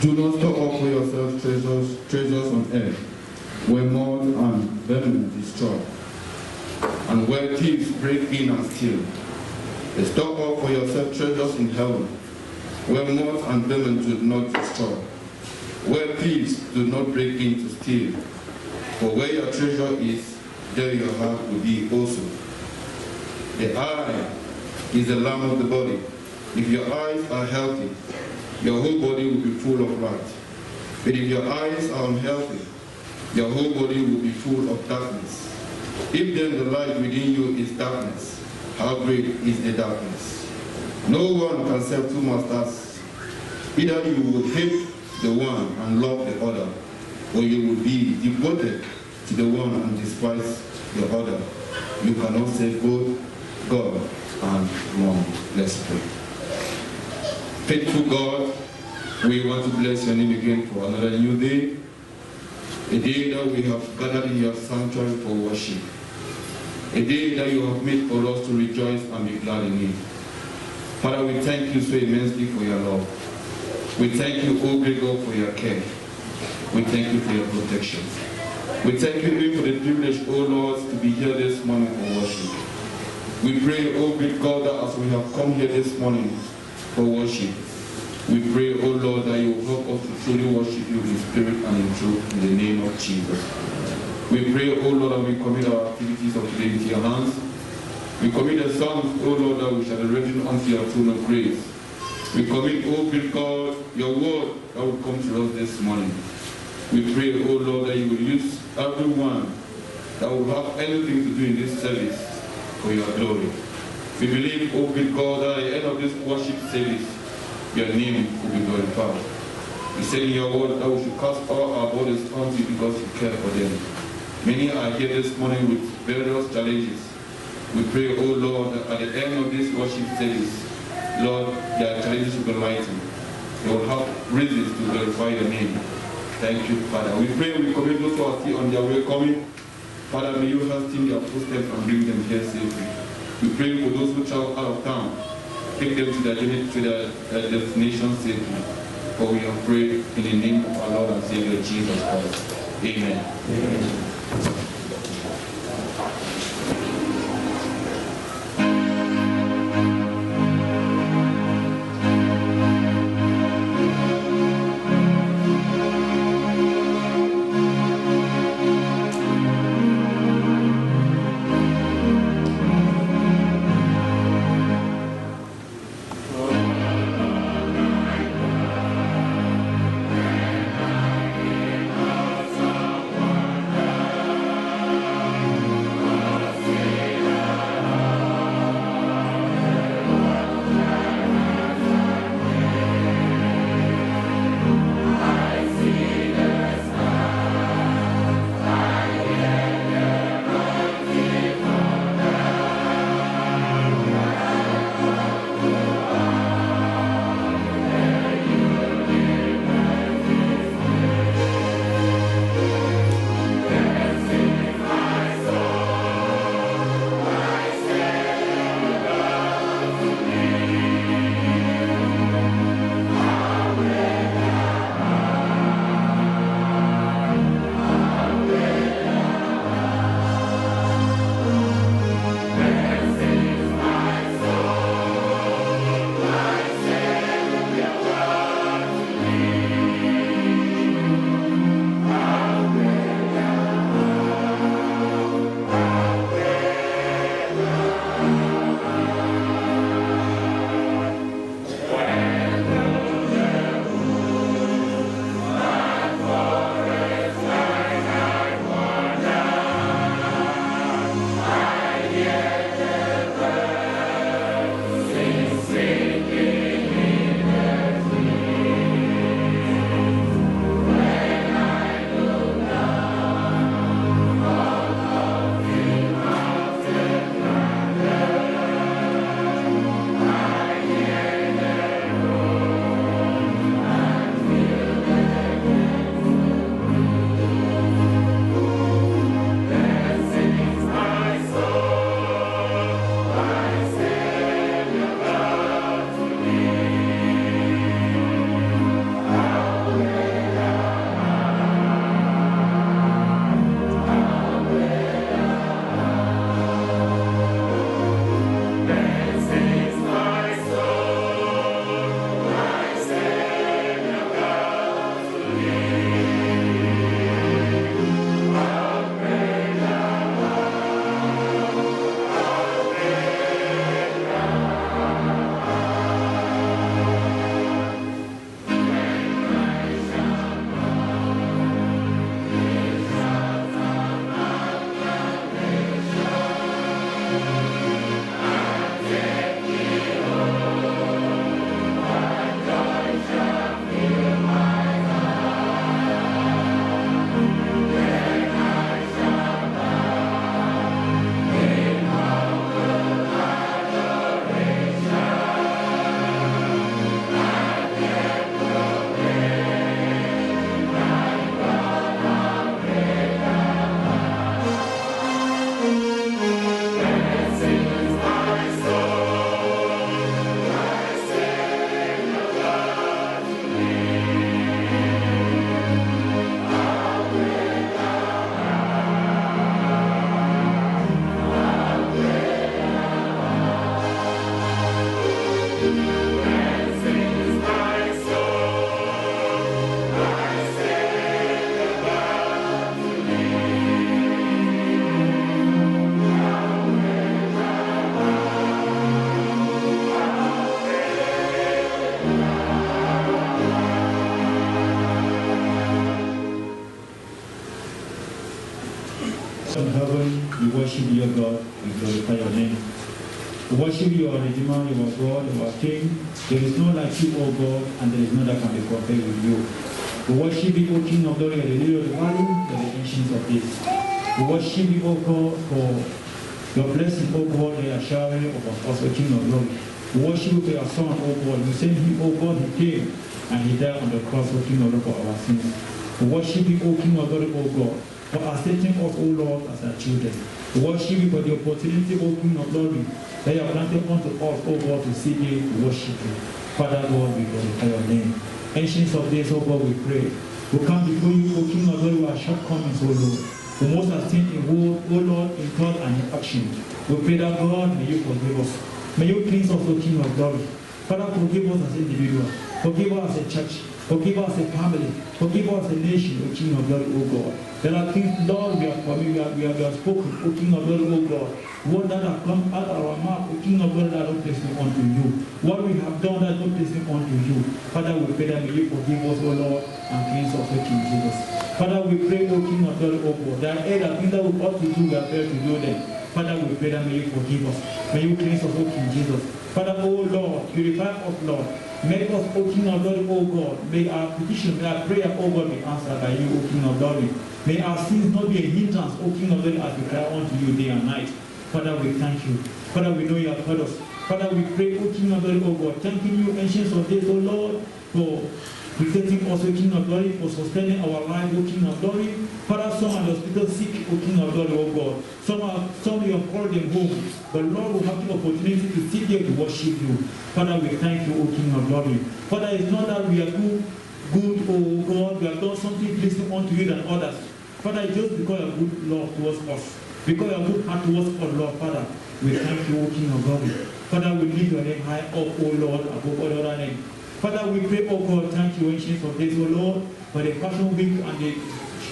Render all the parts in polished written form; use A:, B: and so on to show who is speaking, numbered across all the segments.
A: Do not store up for yourselves treasures on earth, where moth and vermin destroy, and where thieves break in and steal. Store up for yourselves treasures in heaven, where moth and vermin do not destroy, where thieves do not break in to steal. For where your treasure is, there your heart will be also. The eye is the lamp of the body. If your eyes are healthy, your whole body will be full of light. But if your eyes are unhealthy, your whole body will be full of darkness. If then the light within you is darkness, how great is the darkness? No one can serve two masters. Either you will hate the one and love the other, or you will be devoted to the one and despise the other. You cannot serve both God and money. Let's pray. Faithful God, we want to bless your name again for another new day, a day that we have gathered in your sanctuary for worship, a day that you have made for us to rejoice and be glad in it. Father, we thank you so immensely for your love. We thank you, O great God, for your care. We thank you for your protection. We thank you even for the privilege, O Lord, to be here this morning for worship. We pray, O great God, that as we have come here this morning for worship, we pray, O Lord, that you will help us to truly worship you in spirit and in truth, in the name of Jesus. We pray, O Lord, that we commit our activities of today into your hands. We commit the songs, O Lord, that we shall be ready unto your throne of grace. We commit, O great God, your word that will come to us this morning. We pray, O Lord, that you will use everyone that will have anything to do in this service for your glory. We believe, O great God, that at the end of this worship service, your name will be glorified. You say in your word that we should cast all our bodies unto you because you care for them. Many are here this morning with various challenges. We pray, O Lord, that at the end of this worship service, Lord, their challenges will be lightened. They will have reasons to glorify your name. Thank you, Father. We pray we commit those who are still on their way coming. Father, may you hasten their footsteps and bring them here safely. We pray for those who travel out of town. Take them to their journey to their destination safely. For we have prayed in the name of our Lord and Savior Jesus Christ. Amen. Amen.
B: worship you, O God. We glorify your name. We worship you, our Redeemer, your God, our King. There is no like you, O God, and there is none that can be compared with you. We worship you, O King of glory, the Lily of the Valley, and the Ancient of Days. We worship you, O God, for your blessing, O God, that you are showering over us, O King of glory. We worship you for your Son, O God. You sent him, O God, he came, and he died on the cross, O King of glory, for our sins. We worship you, O King of glory, O God, for accepting us, O Lord, as our children. We worship you for the opportunity, O King of glory, that you have granted unto us, O God, to see you, to worship you. Father God, we glorify your name. Ancients of days, O God, we pray. We come before you, O King of glory, with our shortcomings, O Lord. We most have sinned in word, O Lord, in thought and in action. We pray that God, may you forgive us. May you cleanse us, O King of glory. Father, forgive us as individuals. Forgive us as a church. Forgive us as a family. Forgive us as a nation, O King of glory, O God. There are things, Lord, we have spoken, O King of glory, O God. What that have come out of our mouth, O King of glory, that don't pleasing unto you. What we have done that don't pleasing unto you. Father, we pray that may you forgive us, O Lord, and cleanse us, O King Jesus. Father, we pray, O King of glory, O God, that every thing that we ought to do, we are failed to do them. Father, we pray that may you forgive us. May you cleanse us, O King Jesus. Father, O Lord, purify us, Lord. Make us, O King of glory, O God. May our petition, may our prayer, O God, be answered by you, O King of glory. May our sins not be a hindrance, O King of glory, as we cry unto you day and night. Father, we thank you. Father, we know you have heard us. Father, we pray, O King of glory, O God, thanking you, ancients of days, O Lord, for protecting us, O King of glory, for sustaining our life, O King of glory. Father, some are in the hospital sick, O King of glory, O God. Some you have called them home, but Lord will have the opportunity to sit here to worship you. Father, we thank you, O King of glory. Father, it's not that we are good, O God, we have done something pleasing unto you than others. Father, it's just because you have good love towards us. Because you have good heart towards us, Lord, Father, we thank you, O King of glory. Father, we lift your name high up, O Lord, above all other names. Father, we pray, O God, thank you, ancients of days, O Lord, for the Passion Week and the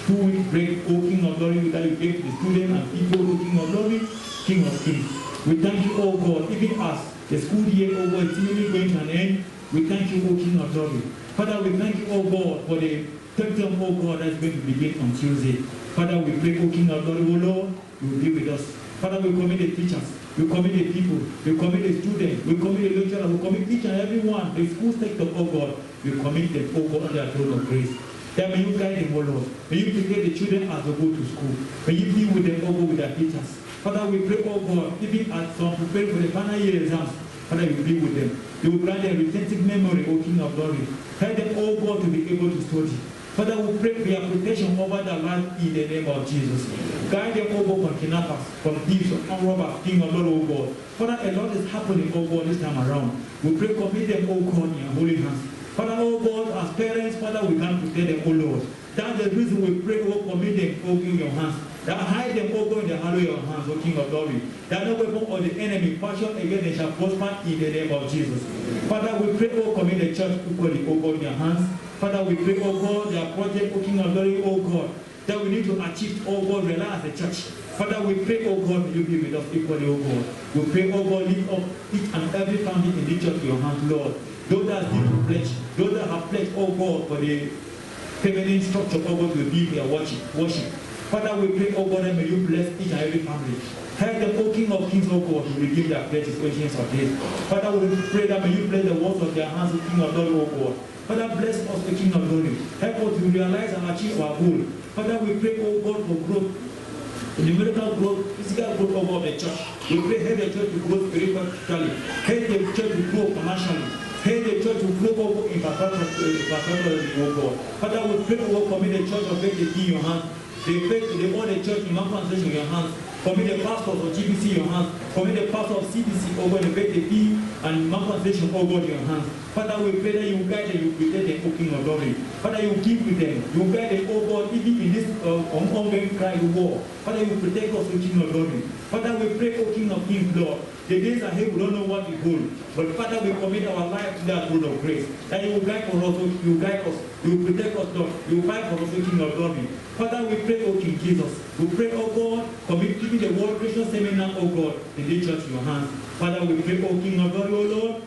B: 2-week break, O King of glory, that you gave to the students and people, O King of glory, King of kings. We thank you, O God, even as the school year, O God, is seemingly going to an end. We thank you, O King of glory. Father, we thank you, O God, for the third term, O God, that's going to begin on Tuesday. Father, we pray, O King of glory, O Lord, you will be with us. Father, we commit the teachers, we commit the people, we commit the students, we commit the lecturers, we commit each and every one, the school sector, O God, we commit them, O God, under the throne of grace. That may you guide them, O Lord. May you prepare the children as they go to school. May you be with them, O God, with their teachers. Father, we pray, O God, even as some prepare for the final year exams, Father, you will be with them. You will grant them retentive memory, O King of glory. Help them, O God, to be able to study. Father, we pray for your protection over their life in the name of Jesus. Guide them, O God, from kidnappers, from thieves, from robbers, King of Lord, O God. Father, a lot is happening, O God, this time around. We pray, commit them, O God, in your holy hands. Father, O God, as parents, Father, we can't protect them, O Lord. That's the reason we pray, O commit them, O in your hands. That hide them, O God, in the hollow of your hands, O King of glory. That no weapon of the enemy fashioned against them shall prosper in the name of Jesus. Father, we pray, O commit the church equally, O God, in your hands. Father, we pray, O God, their project, O King of glory, O God, that we need to achieve, O God, realize the church. Father, we pray, O God, may you be with us equally, O God. We pray, O God, lift up each and every family in the church to your hands, Lord. Those that need to pledge, those that have pledged, O God, for the permanent structure, O God, will be their worship. Father, we pray, O God, and may you bless each and every family. Help them, O King of kings, O God, to redeem their pledges, ancients of days. Father, we pray that may you bless the works of their hands, O King of glory, O God. Father, bless us, O King of glory. Help us to realize and achieve our goal. Father, we pray, O God, for growth, numerical growth, physical growth of the church. We pray, help the church to grow spiritually. Help the church to grow financially. Help the church to grow over in infrastructure, O God. Father, we pray, O God, commit the church of faith in your hands. They want the church in one translation in your hands. Commit the pastors of GBC in your hands. Commit the pastor of CBC, O God, the BTP and one translation, O God, in your hands. Father, we pray that you guide them, you protect them, O King of glory. Father, you keep with them. You guide them, O God, even in this ongoing cry war. Father, you protect us, O King of glory. Father, we pray, O King of kings, Lord. The days ahead, we don't know what we hold. But Father, we commit our life to that throne of grace. That you will guide for us, you guide us, you will protect us, Lord. You will fight for us, O King of glory. Father, we pray, O King Jesus. We pray, O God, commit giving the World Christian Seminar, O God, in the church in your hands. Father, we pray, O King of glory, O Lord.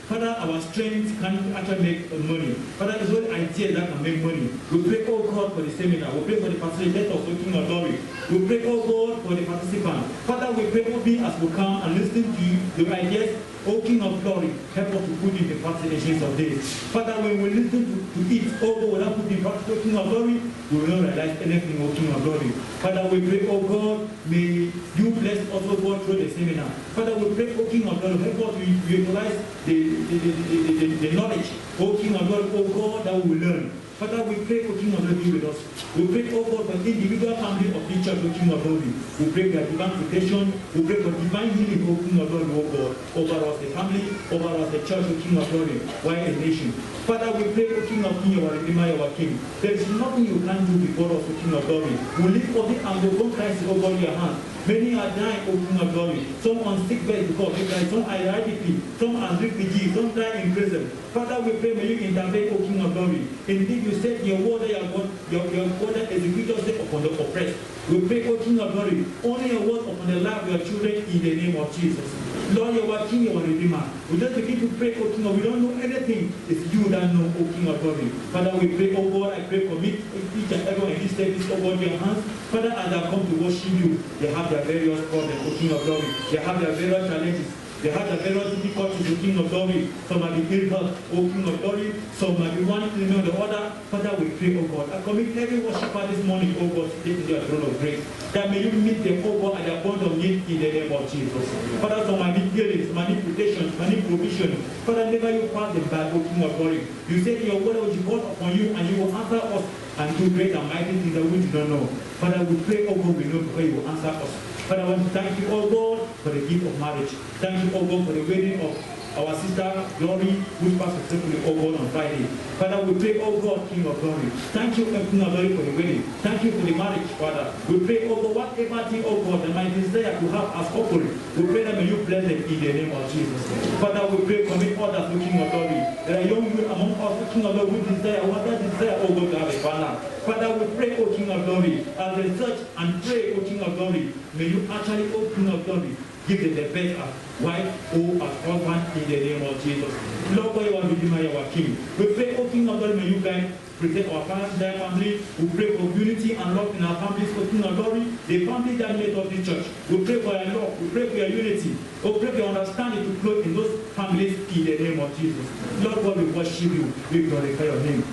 B: Father, our strength can actually make money. Father, there's no idea that can make money. We pray, oh God, for the seminar. We pray for the facilitators of King of Glory. We pray, oh God, for the participants. Father, we pray, oh be as we come and listen to you, the ideas, O King of Glory, help us to put in the practice of this. Father, when we listen to it, oh God, without putting in practice, O King of Glory, we will not realize anything, O King of Glory. Father, we pray, oh God, may you bless us, oh God, through the seminar. Father, we pray, O King of Glory, help us to utilize the knowledge, O King of Glory, oh God, that we will learn. Father, we pray for King of Glory be with us. We pray, oh God, for individual family of each church, O King of Glory. We pray for divine protection. We pray for divine healing, O King of Glory, O God, over us, the family, over us, the church, O King of Glory, why a nation. Father, we pray, O King of Kings, our Redeemer, our King. There is nothing you can do before us, O King of Glory. We live for the and we don't Christ, O God, your hands. Many are dying, O King of Glory. Some on sick bed because they die. Some are IDP. Some are refugees. Some die in prison. Father, we pray, may you intervene, O King of Glory. Indeed, you said your word that your word that executors say upon the oppressed. We pray, O King of Glory, only your word upon the life of your children in the name of Jesus. Lord, you are King, you are Redeemer. We just begin to pray, O King of, we don't know anything. It's you that know, O King of Glory. Father, we pray, O God, I pray for me, each and everyone in this service, O God, your hands. Father, as I come to worship you, they have their various problems, O King of Glory. They have their various challenges. They have the various difficulties, O King of Glory. Some might be ill health, O King of Glory. Some might be one thing or the other. Father, we pray, O God. I commit every worshiper this morning, O God, to take to your throne of grace. That may you meet them, O God, at their point of need in the name of Jesus. Father, some might need healings, some might need protection, some might need provision. Father, never you pass them by, O King of Glory. You said your word will be called upon you and you will answer us and do great and mighty things that we do not know. Father, we pray, O God, we know before you will answer us. Father, I want to thank you, O God, for the gift of marriage. Thank you, O God, for the wedding of our sister Glory, who passed successfully, O God, on Friday. Father, we pray, O God, King of Glory. Thank you, King of Glory, for the wedding. Thank you for the marriage, Father. We pray, O God, whatever thing, O God, that my desire to have as couple, we pray that may you bless them in the name of Jesus. Father, we pray, commit others to King of Glory. There are young men among us, King of Glory, who desire, what that desire, O God, to have a partner. Father, we pray, O King of Glory, as they search and pray, O King of Glory, may you actually, O King of Glory, give them the best as wife or as husband in the name of Jesus. Lord God, you are Redeemer, you are King. We pray, O King of Glory, may you guide, protect our parents, their family. We pray for unity and love in our families, O King of Glory, the family that made up the church. We pray for your love, we pray for your unity. We pray for your understanding to flow in those families in the name of Jesus. Lord God, we worship you, we glorify your name.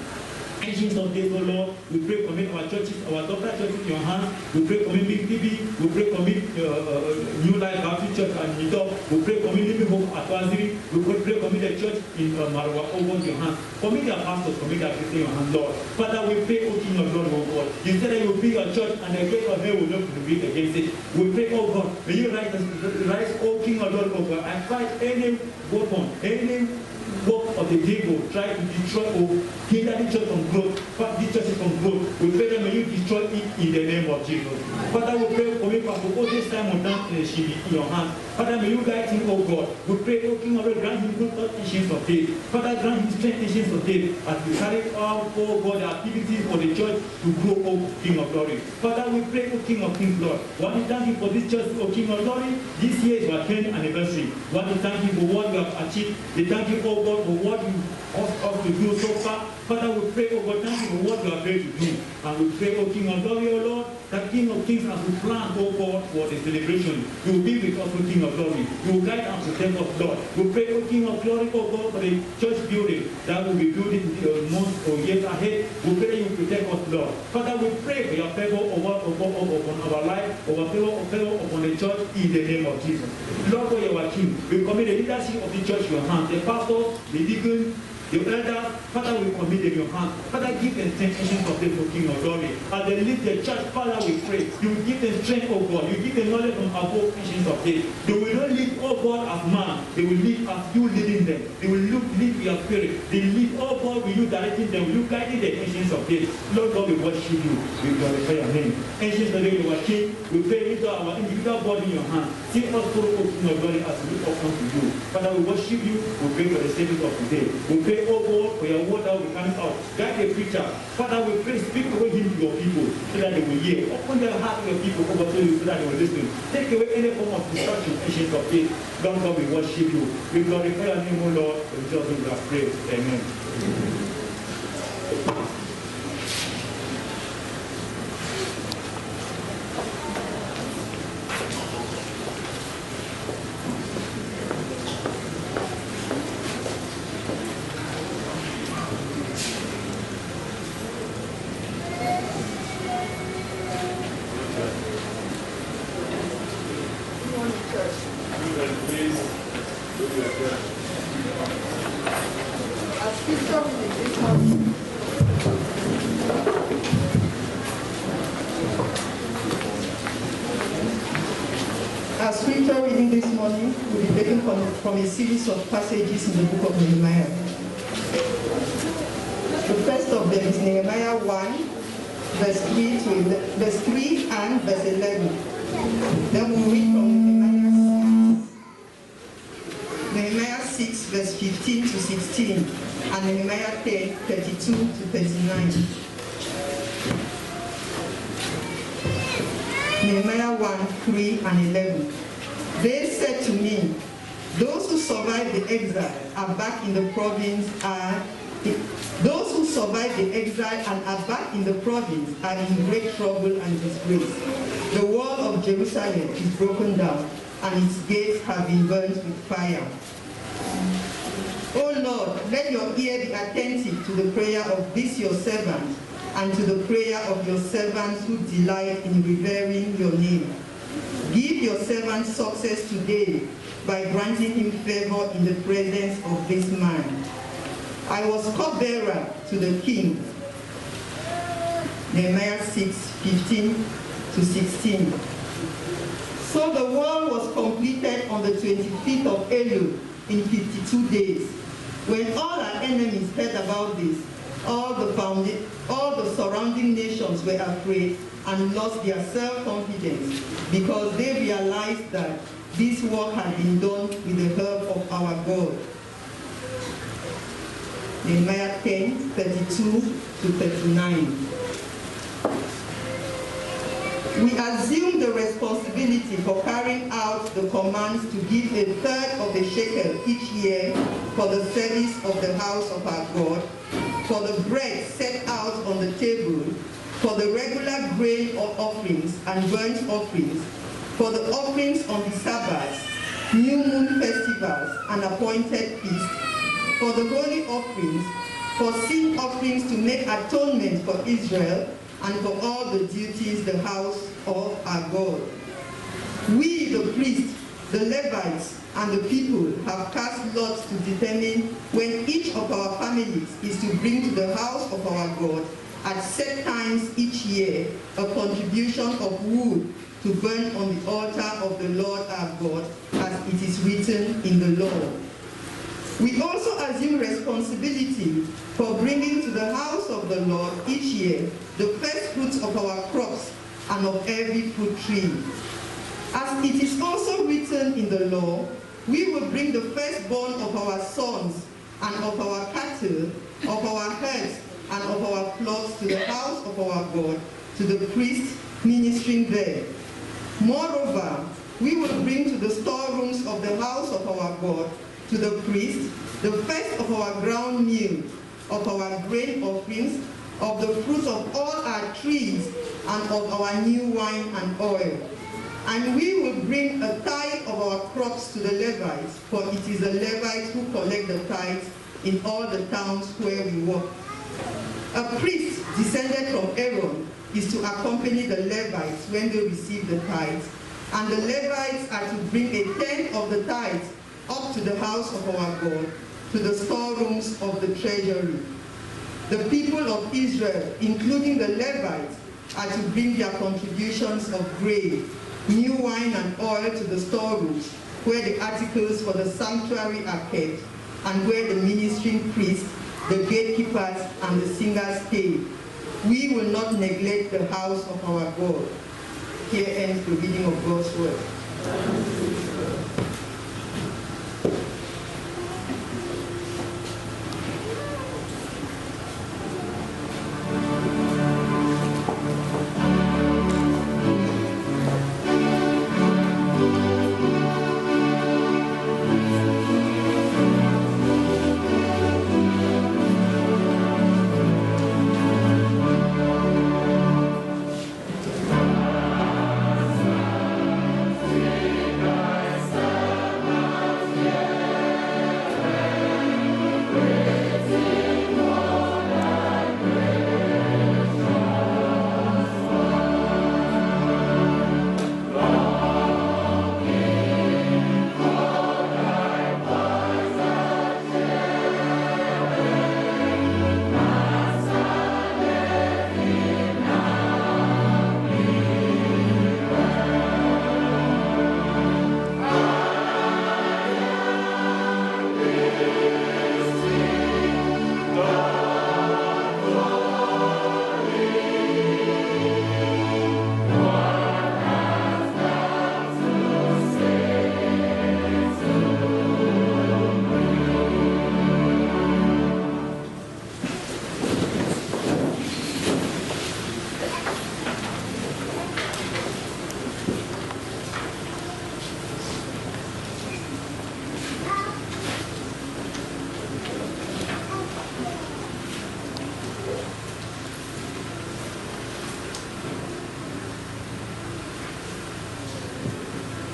B: Ancients of days, O Lord, we pray commit our churches, our daughter churches in your hands. We pray commit Big TV. We pray commit New Life Baptist Church and Nidop. We pray commit Living Hope at Waziri. We pray commit the church in Marawa over your hands. Commit your pastors, commit our Christian in your hands, Lord. Father, we pray, O King of Glory, O God. You said that you will be your church and the gate of hell will not prevail against it. We pray, O God, may you rise, O King of Glory, O God, and fight any weapon, any work of the devil try to destroy or hinder the church from growth, but the church from growth. We pray that may you destroy it in the name of Jesus. Father, we pray for me, Pastor, all this time on down in your hands. Father, may you guide him, O God. We pray, O King of Glory, grant him good ancient of days. Father, grant him strength ancient of days as we carry out, O God, the activities for the church to grow, O King of Glory. Father, we pray, O King of Kings, Lord. Want to thank you for this church, O King of Glory. This year is our 10th anniversary. Want to thank you for what you have achieved. We thank you, O God, for what you asked us to do so far. Father, we pray, O God, thank you for what you are ready to do. And we pray, O King of Glory, O Lord, that King of Kings, as we plan, O God, for the celebration, you will be with us, O King of Glory. You will guide and protect us, Lord. We pray, O King of Glory, O God, for the church building that will be building in the months or years ahead. We pray that you will protect us, Lord. Father, we pray for your favor upon our life, favor upon the church in the name of Jesus. Lord, for your King, we commit the leadership of the church in your hands, the pastors, the deacons, the elders. Father, we commit in your hands. Father, give them strength of the King of Glory. As they lead the church, Father, we pray. You will give them strength, O God. You give them knowledge from above ancients of days. They will not lead, O God, as man. They will lead as you leading them. They will lead your spirit. They lead, O God, with you directing them. Will you guiding the ancients of days. Lord God, we worship you. We glorify your name. Ancients of days, you are King. We pray into our individual body in your hands. See us through, O King of Glory, as we look up unto you. Father, we worship you. We pray for the saving of today. We pray pray, oh God, for your word that will be coming out. Guide the preacher. Father, we pray, speak away him to your people so that they will hear. Open the heart of your people, oh God, so that they will listen. Take away any form of distraction, patience of faith. Lord God, we worship you. We glorify your name, oh Lord. In Jesus' name we have prayed. Amen.
C: Our scripture reading this morning will be taken from a series of passages in the book of Nehemiah. The first of them is Nehemiah 1, verse 3 and verse 11. Then we'll read from Nehemiah 6, verse 15 to 16, and Nehemiah 10, 32 to 39. Nehemiah 1, 3 and 11. They said to me, those who survived the exile are back in the province those who survived the exile and are back in the province are in great trouble and disgrace. The wall of Jerusalem is broken down, and its gates have been burnt with fire. O Lord, let your ear be attentive to the prayer of this your servant, and to the prayer of your servants who delight in revering your name. Give your servant success today by granting him favor in the presence of this man. I was cupbearer to the king. Nehemiah 6, 15 to 16. So the wall was completed on the 25th of Elul in 52 days. When all our enemies heard about this, all the surrounding nations were afraid and lost their self-confidence because they realized that this work had been done with the help of our God. Nehemiah 10, 32 to 39. We assume the responsibility for carrying out the commands to give a third of a shekel each year for the service of the house of our God, for the bread set out on the table, for the regular grain offerings and burnt offerings, for the offerings on the Sabbaths, new moon festivals, and appointed feasts, for the holy offerings, for sin offerings to make atonement for Israel, and for all the duties the house of our God. We, the priests, the Levites, and the people have cast lots to determine when each of our families is to bring to the house of our God at set times each year a contribution of wood to burn on the altar of the Lord our God, as it is written in the law. We also assume responsibility for bringing to the house of the Lord each year the first fruits of our crops and of every fruit tree. As it is also written in the law, we will bring the firstborn of our sons and of our cattle, of our herds, and of our flocks to the house of our God, to the priest ministering there. Moreover, we will bring to the storerooms of the house of our God, to the priest, the first of our ground meal, of our grain offerings, of the fruits of all our trees, and of our new wine and oil. And we will bring a tithe of our crops to the Levites, for it is the Levites who collect the tithes in all the towns where we walk. A priest descended from Aaron is to accompany the Levites when they receive the tithes, and the Levites are to bring a tenth of the tithes up to the house of our God, to the storerooms of the treasury. The people of Israel, including the Levites, are to bring their contributions of grain, new wine and oil to the storerooms, where the articles for the sanctuary are kept, and where the ministering priests, the gatekeepers, and the singers stay. We will not neglect the house of our God. Here ends the reading of God's word.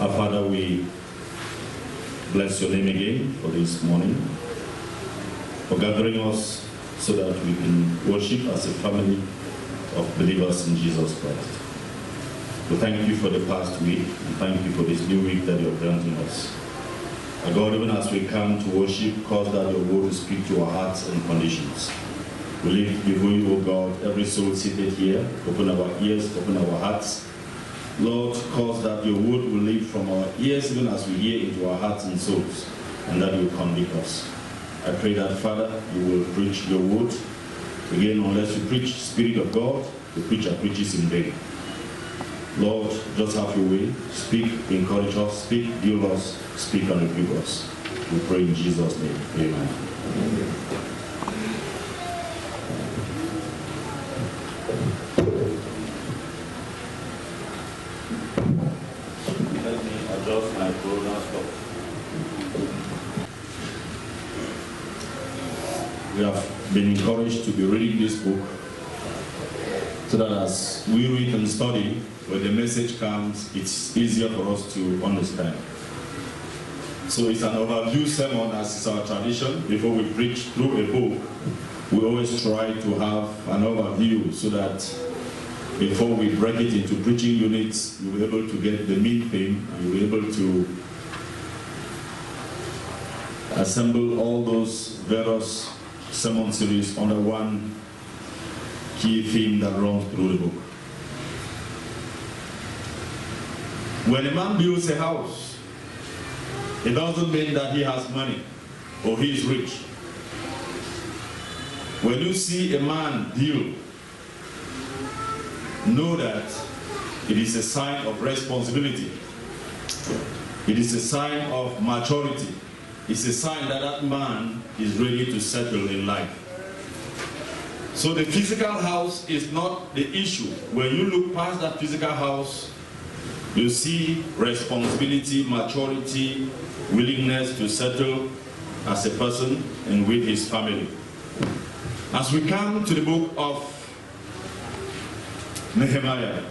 D: Our Father, we bless your name again for this morning, for gathering us so that we can worship as a family of believers in Jesus Christ. We thank you for the past week, and thank you for this new week that you are granting us. God, even as we come to worship, cause that your word to speak to our hearts and conditions. We lift before you, O God, every soul seated here. Open our ears, open our hearts. Lord, cause that your word will live from our ears even as we hear into our hearts and souls, and that will convict us. I pray that, Father, you will preach your word. Again, unless you preach Spirit of God, the preacher preaches in vain. Lord, just have your way. Speak, encourage us, speak, heal us, speak and rebuke us. We pray in Jesus' name. Amen. Let me adjust my program stuff. We have been encouraged to be reading this book so that as we read and study, when the message comes, it's easier for us to understand. So it's an overview sermon, as is our tradition. Before we preach through a book, we always try to have an overview so that before we break it into preaching units, you'll be able to get the main theme, and you'll be able to assemble all those various sermon series under one key theme that runs through the book. When a man builds a house, it doesn't mean that he has money or he is rich. When you see a man build, know that it is a sign of responsibility. It is a sign of maturity. It's a sign that that man is ready to settle in life. So the physical house is not the issue. When you look past that physical house, you see responsibility, maturity, willingness to settle as a person and with his family. As we come to the book of Nehemiah,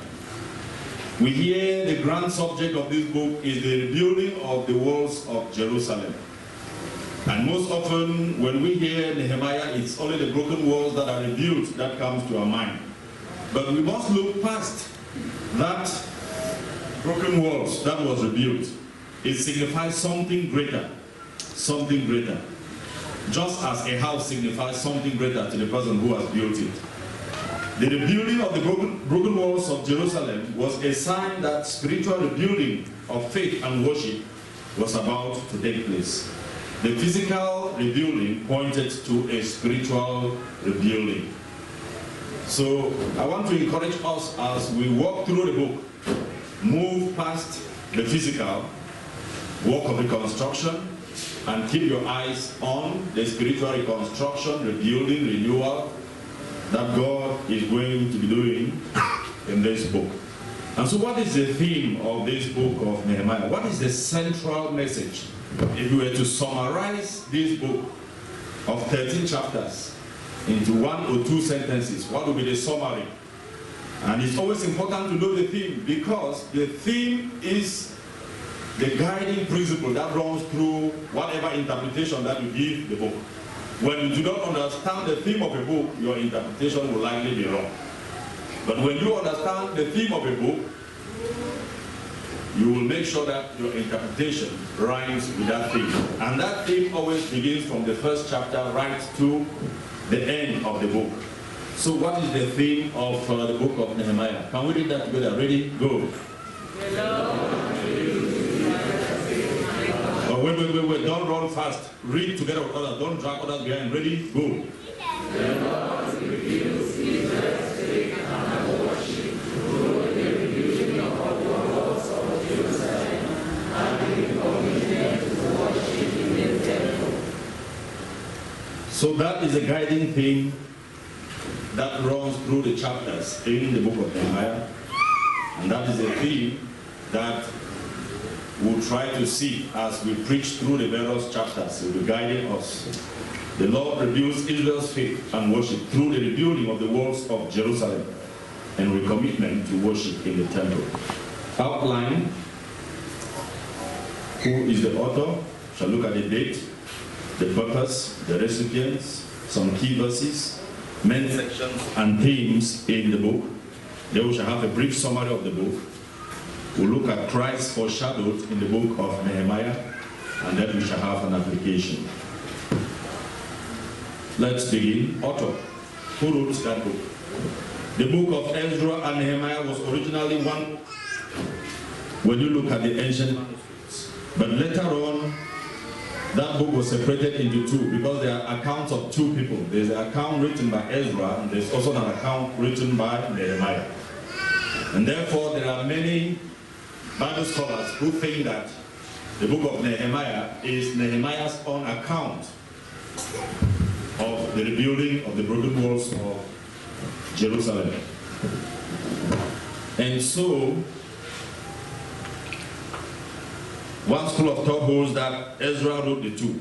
D: we hear the grand subject of this book is the rebuilding of the walls of Jerusalem. And most often when we hear Nehemiah, it's only the broken walls that are rebuilt that comes to our mind. But we must look past that broken walls that was rebuilt. It signifies something greater, something greater. Just as a house signifies something greater to the person who has built it. The rebuilding of the broken walls of Jerusalem was a sign that spiritual rebuilding of faith and worship was about to take place. The physical rebuilding pointed to a spiritual rebuilding. So I want to encourage us as we walk through the book, move past the physical work of reconstruction and keep your eyes on the spiritual reconstruction, rebuilding, renewal that God is going to be doing in this book. And so what is the theme of this book of Nehemiah? What is the central message? If we were to summarize this book of 13 chapters into 1 or 2 sentences, what would be the summary? And it's always important to know the theme, because the theme is the guiding principle that runs through whatever interpretation that you give the book. When you do not understand the theme of a book, your interpretation will likely be wrong. But when you understand the theme of a book, you will make sure that your interpretation rhymes with that theme. And that theme always begins from the first chapter right to the end of the book. So what is the theme of the book of Nehemiah? Can we read that together? Ready? Go. Oh, wait. Don't run fast. Read together with others. Don't drag others behind. Ready? Go. So that is a guiding theme that runs through the chapters in the book of Nehemiah. And that is a theme that we'll try to see as we preach through the various chapters. It will be guiding us. The Lord rebuilds Israel's faith and worship through the rebuilding of the walls of Jerusalem and recommitment to worship in the temple. Outline Who is the author? Shall look at the date, the purpose, the recipients, some key verses, main sections and themes in the book. Then we shall have a brief summary of the book. We'll look at Christ foreshadowed in the book of Nehemiah, and then we shall have an application. Let's begin. Author. Who wrote that book? The book of Ezra and Nehemiah was originally one book when you look at the ancient manuscripts. But later on, that book was separated into two because there are accounts of two people. There's an account written by Ezra, and there's also an account written by Nehemiah. And therefore, there are many Bible scholars who think that the book of Nehemiah is Nehemiah's own account of the rebuilding of the broken walls of Jerusalem. And so, one school of thought holds that Ezra wrote the two,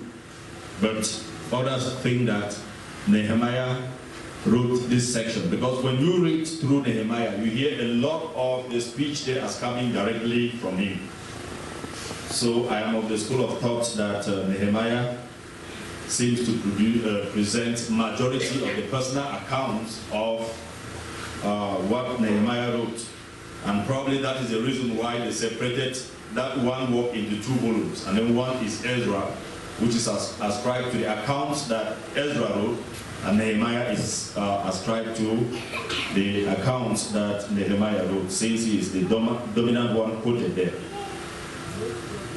D: but others think that Nehemiah wrote this section, because when you read through Nehemiah, you hear a lot of the speech there as coming directly from him. So I am of the school of thought that Nehemiah seems to present majority of the personal accounts of what Nehemiah wrote, and probably that is the reason why they separated that one work into two volumes, and then one is Ezra, which is ascribed to the accounts that Ezra wrote, and Nehemiah is ascribed to the accounts that Nehemiah wrote, since he is the dominant one quoted there.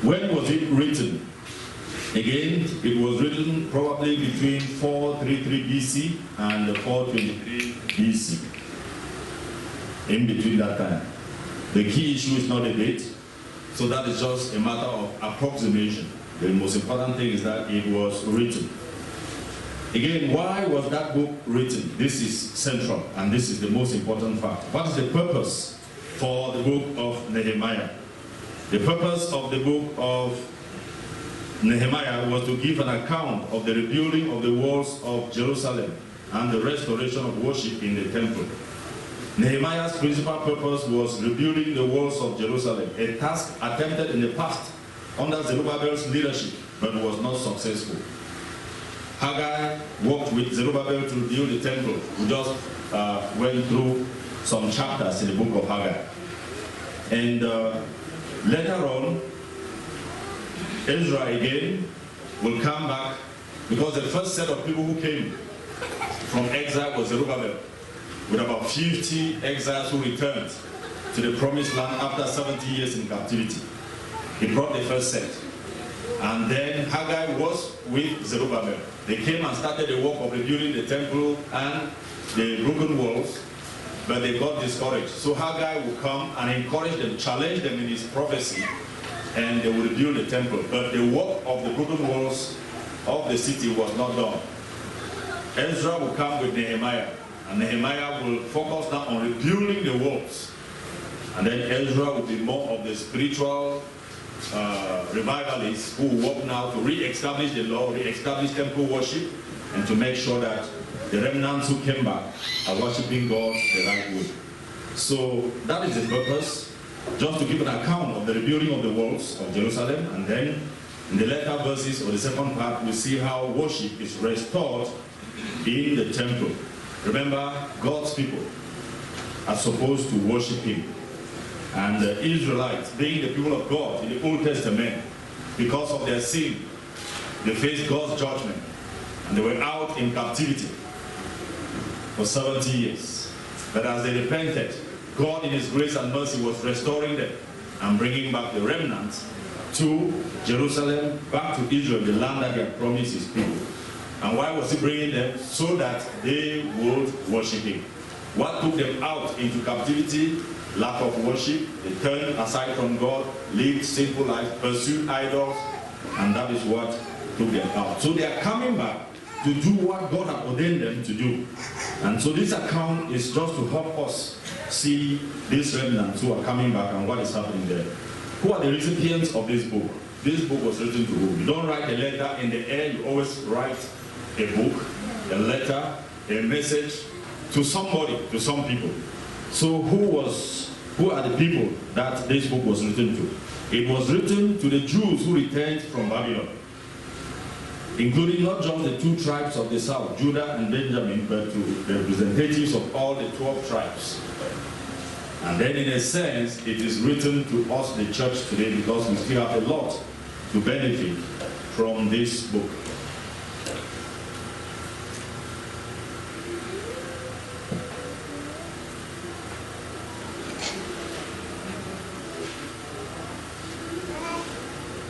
D: When was it written? Again, it was written probably between 433 BC and 423 BC. In between that time. The key issue is not the date, so that is just a matter of approximation. The most important thing is that it was written. Again, why was that book written? This is central, and this is the most important fact. What is the purpose for the book of Nehemiah? The purpose of the book of Nehemiah was to give an account of the rebuilding of the walls of Jerusalem and the restoration of worship in the temple. Nehemiah's principal purpose was rebuilding the walls of Jerusalem, a task attempted in the past under Zerubbabel's leadership, but was not successful. Haggai worked with Zerubbabel to rebuild the temple. We just went through some chapters in the book of Haggai. And later on, Ezra again will come back, because the first set of people who came from exile was Zerubbabel, with about 50 exiles who returned to the promised land after 70 years in captivity. He brought the first set. And then Haggai was with Zerubbabel. They came and started the work of rebuilding the temple and the broken walls, but they got discouraged. So Haggai will come and encourage them, challenge them in his prophecy, and they will rebuild the temple. But the work of the broken walls of the city was not done. Ezra will come with Nehemiah, and Nehemiah will focus now on rebuilding the walls. And then Ezra will be more of the spiritual revivalists who will work now to re-establish the law, re-establish temple worship, and to make sure that the remnants who came back are worshiping God the right way. So that is the purpose, just to give an account of the rebuilding of the walls of Jerusalem, and then in the later verses of the second part, we see how worship is restored in the temple. Remember, God's people are supposed to worship Him. And the Israelites, being the people of God in the Old Testament, because of their sin, they faced God's judgment. And they were out in captivity for 70 years. But as they repented, God in His grace and mercy was restoring them and bringing back the remnants to Jerusalem, back to Israel, the land that He had promised His people. And why was He bringing them? So that they would worship Him. What took them out into captivity? Lack of worship. They turned aside from God, lived sinful lives, pursued idols, and that is what took them out. So they are coming back to do what God had ordained them to do. And so this account is just to help us see these remnants who are coming back and what is happening there. Who are the recipients of this book? This book was written to who? You don't write a letter in the air, you always write a book, a letter, a message to somebody, to some people. So who was Who are the people that this book was written to? It was written to the Jews who returned from Babylon, including not just the 2 tribes of the south, Judah and Benjamin, but to the representatives of all the 12 tribes. And then in a sense, it is written to us, the church today, because we still have a lot to benefit from this book.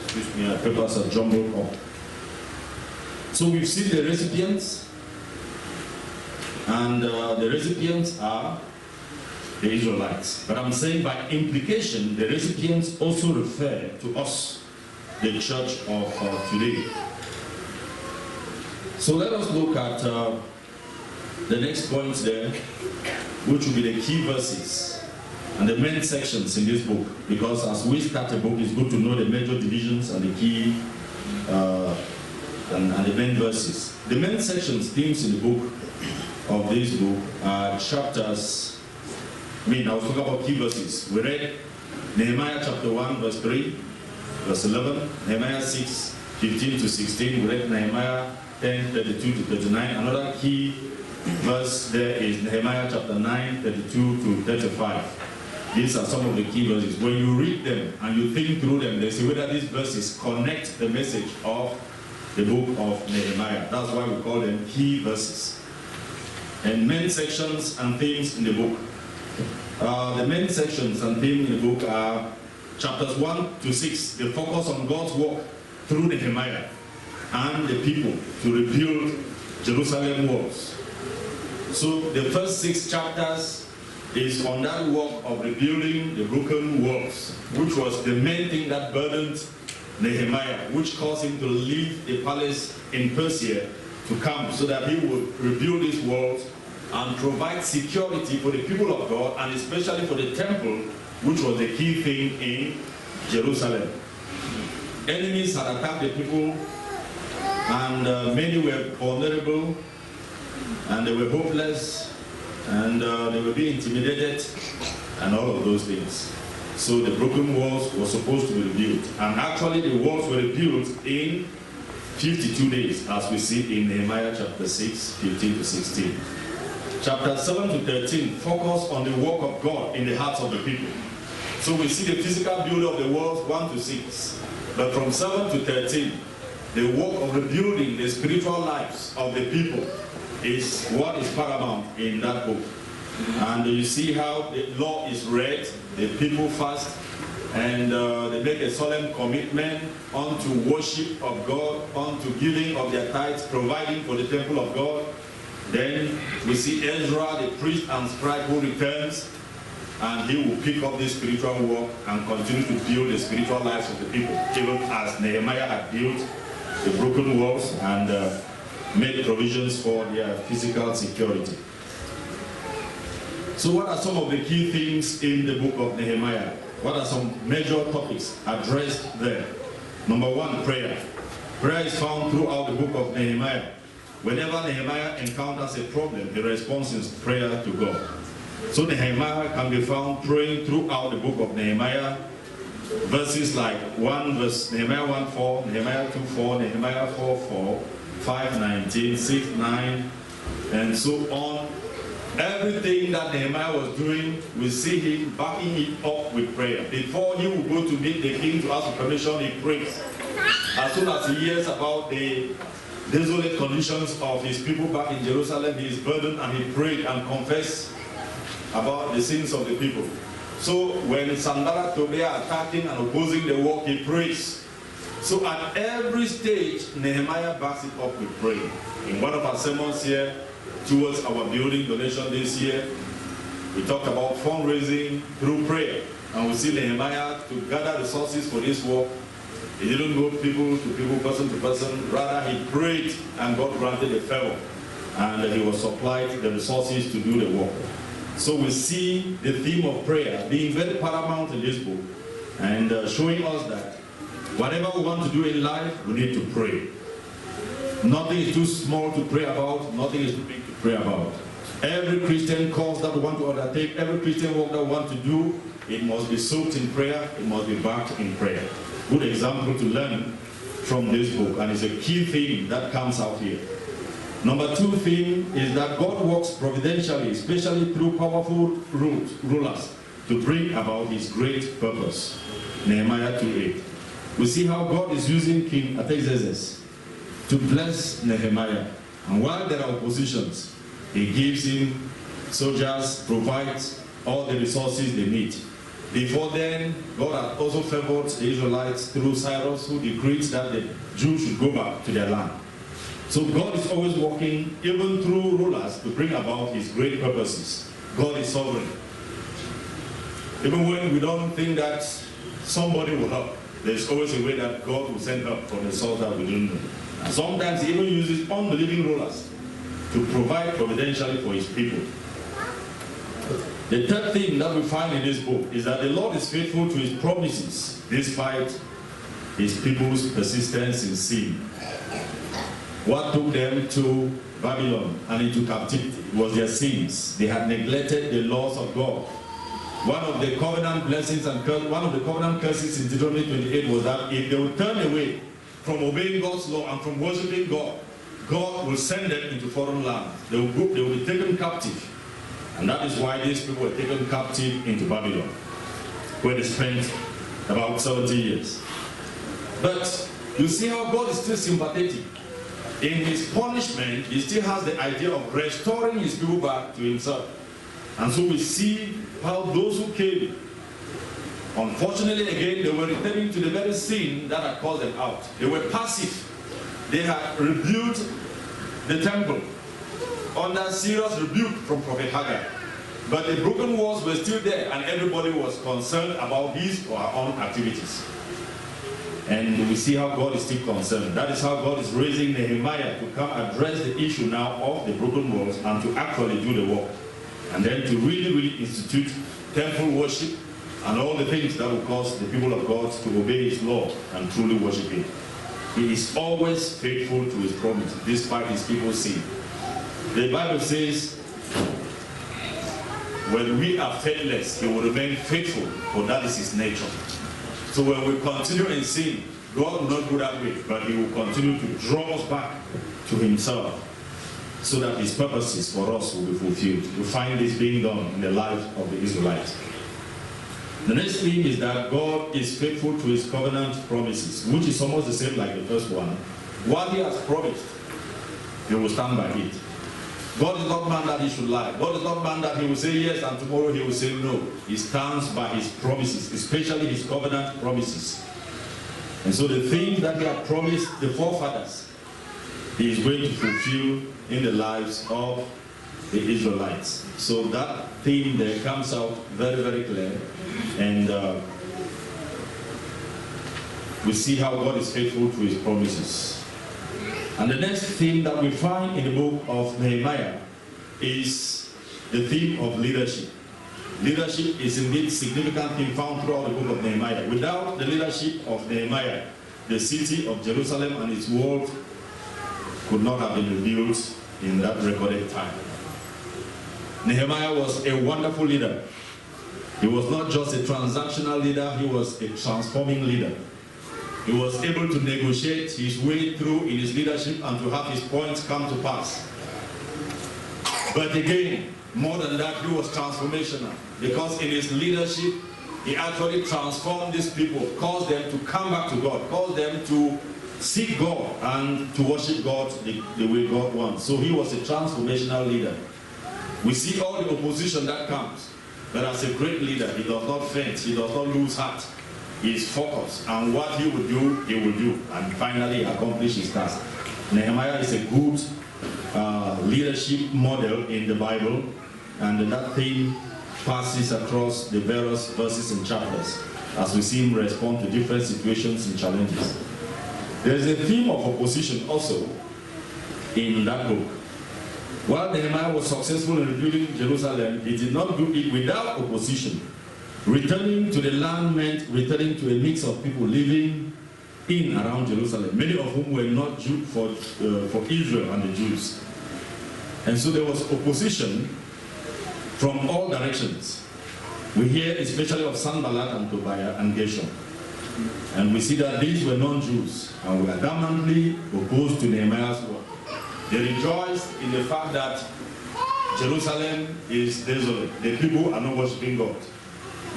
D: Excuse me, our papers are jumbled up. So we've seen the recipients, and the recipients are the Israelites. But I'm saying by implication, the recipients also refer to us, the church of today. So let us look at the next point there, which will be the key verses and the main sections in this book. Because as we start a book, it's good to know the major divisions and the key and the main verses. The main sections, themes in the book of this book are chapters. I was talking about key verses. We read Nehemiah chapter 1, verse 3, verse 11, Nehemiah 6, 15 to 16. We read Nehemiah 10, 32 to 39. Another key verse there is Nehemiah chapter 9, 32 to 35. These are some of the key verses. When you read them and you think through them, they see whether these verses connect the message of the book of Nehemiah. That's why we call them key verses. And main sections and themes in the book. The main sections and themes in the book are chapters 1 to 6. They focus on God's work through Nehemiah and the people to rebuild Jerusalem walls. So the first 6 chapters is on that work of rebuilding the broken walls, which was the main thing that burdened Nehemiah, which caused him to leave the palace in Persia to come so that he would rebuild these walls and provide security for the people of God, and especially for the temple, which was the key thing in Jerusalem. Enemies had attacked the people, and many were vulnerable, and they were hopeless, and they were being intimidated, and all of those things. So the broken walls were supposed to be rebuilt. And actually the walls were rebuilt in 52 days, as we see in Nehemiah chapter 6, 15 to 16. Chapter 7 to 13 focus on the work of God in the hearts of the people. So we see the physical building of the walls 1 to 6. But from 7 to 13, the work of rebuilding the spiritual lives of the people is what is paramount in that book. And you see how the law is read, the people fast, and they make a solemn commitment unto worship of God, unto giving of their tithes, providing for the temple of God. Then we see Ezra, the priest and scribe, who returns, and he will pick up this spiritual work and continue to build the spiritual lives of the people, even as Nehemiah had built the broken walls and made provisions for their physical security. So what are some of the key things in the book of Nehemiah? What are some major topics addressed there? Number 1, prayer. Prayer is found throughout the book of Nehemiah. Whenever Nehemiah encounters a problem, he responds in prayer to God. So Nehemiah can be found praying throughout the book of Nehemiah. Verses like Nehemiah 1:4, Nehemiah 2:4, Nehemiah 4:4, 5:19, 6:9, and so on. Everything that Nehemiah was doing, we see him backing it up with prayer. Before he would go to meet the king to ask for permission, he prays. As soon as he hears about the desolate conditions of his people back in Jerusalem, he is burdened, and he prayed and confessed about the sins of the people. So when Sanballat, Tobiah are attacking and opposing the work, he prays. So at every stage, Nehemiah backs it up with prayer. In one of our sermons here, towards our building donation this year, we talked about fundraising through prayer. And we see Nehemiah to gather resources for this work. He didn't go people to people, person to person. Rather, he prayed and God granted a favor. And he was supplied the resources to do the work. So we see the theme of prayer being very paramount in this book, and showing us that whatever we want to do in life, we need to pray. Nothing is too small to pray about, nothing is too big to pray about. Every Christian cause that we want to undertake, every Christian work that we want to do, it must be soaked in prayer, it must be backed in prayer. Good example to learn from this book, and it's a key theme that comes out here. Number 2 theme is that God works providentially, especially through powerful rulers, to bring about his great purpose. Nehemiah 2:8. We see how God is using King Artaxerxes to bless Nehemiah. And while there are oppositions, he gives him soldiers, provides all the resources they need. Before then, God had also favored the Israelites through Cyrus, who decreed that the Jews should go back to their land. So God is always working, even through rulers, to bring about his great purposes. God is sovereign. Even when we don't think that somebody will help, there's always a way that God will send help from the source that we don't know. And sometimes he even uses unbelieving rulers to provide providentially for his people. The third thing that we find in this book is that the Lord is faithful to his promises despite his people's persistence in sin. What took them to Babylon and into captivity was their sins. They had neglected the laws of God. One of the covenant blessings and one of the covenant curses in Deuteronomy 28 was that if they would turn away from obeying God's law and from worshiping God, God will send them into foreign lands. They will be taken captive. And that is why these people were taken captive into Babylon, where they spent about 70 years. But you see how God is still sympathetic. In his punishment, he still has the idea of restoring his people back to himself. And so we see how those who came, unfortunately again, they were returning to the very sin that had called them out. They were passive. They had rebuilt the temple under serious rebuke from Prophet Haggai. But the broken walls were still there, and everybody was concerned about his or her own activities. And we see how God is still concerned. That is how God is raising Nehemiah to come address the issue now of the broken walls and to actually do the work. And then to really institute temple worship and all the things that will cause the people of God to obey his law and truly worship him. He is always faithful to his promise, despite his people's sin. The Bible says, when we are faithless, he will remain faithful, for that is his nature. So when we continue in sin, God will not go that way, but he will continue to draw us back to himself, so that his purposes for us will be fulfilled. We find this being done in the life of the Israelites. The next thing is that God is faithful to his covenant promises, which is almost the same like the first one. What he has promised, he will stand by it. God is not man that he should lie. God is not man that he will say yes and tomorrow he will say no. He stands by his promises, especially his covenant promises. And so the things that he had promised the forefathers, he is going to fulfill in the lives of the Israelites. So that theme there comes out very clear. And we see how God is faithful to his promises. And the next theme that we find in the book of Nehemiah is the theme of leadership. Leadership is indeed a significant theme found throughout the book of Nehemiah. Without the leadership of Nehemiah, the city of Jerusalem and its world could not have been rebuilt in that recorded time. Nehemiah was a wonderful leader. He was not just a transactional leader, he was a transforming leader. He was able to negotiate his way through in his leadership and to have his points come to pass. But again, more than that, he was transformational, because in his leadership, he actually transformed these people, caused them to come back to God, caused them to seek God and to worship God the way God wants. So he was a transformational leader. We see all the opposition that comes, but as a great leader, he does not faint, he does not lose heart. He is focused, and what he will do, and finally accomplish his task. Nehemiah is a good leadership model in the Bible, and that theme passes across the various verses and chapters as we see him respond to different situations and challenges. There is a theme of opposition also in that book. While Nehemiah was successful in rebuilding Jerusalem, he did not do it without opposition. Returning to the land meant returning to a mix of people living in around Jerusalem, many of whom were not Jews for Israel and the Jews. And so there was opposition from all directions. We hear especially of Sanballat and Tobiah and Geshem. And we see that these were non-Jews and were adamantly opposed to Nehemiah's work. They rejoiced in the fact that Jerusalem is desolate. The people are not worshiping God.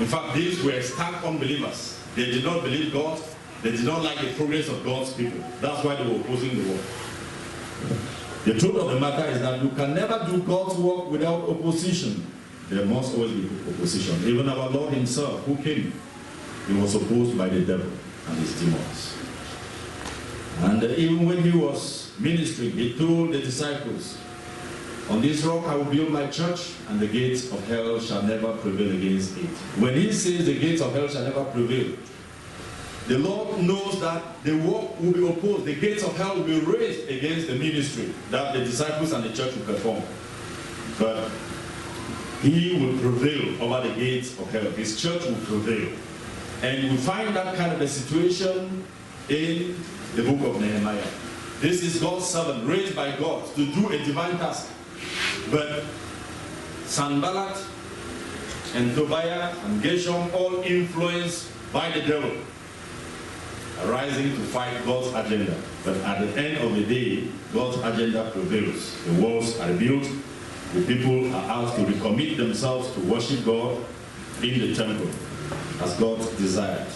D: In fact, these were stark unbelievers. They did not believe God. They did not like the progress of God's people. That's why they were opposing the work. The truth of the matter is that you can never do God's work without opposition. There must always be opposition. Even our Lord himself, who came, he was opposed by the devil and his demons. And even when he was ministering, he told the disciples, on this rock I will build my church, and the gates of hell shall never prevail against it. When he says the gates of hell shall never prevail, the Lord knows that the work will be opposed. The gates of hell will be raised against the ministry that the disciples and the church will perform. But he will prevail over the gates of hell. His church will prevail. And we find that kind of a situation in the book of Nehemiah. This is God's servant, raised by God to do a divine task. But Sanballat and Tobiah and Geshem, all influenced by the devil, are rising to fight God's agenda. But at the end of the day, God's agenda prevails. The walls are rebuilt. The people are asked to recommit themselves to worship God in the temple, as God desired.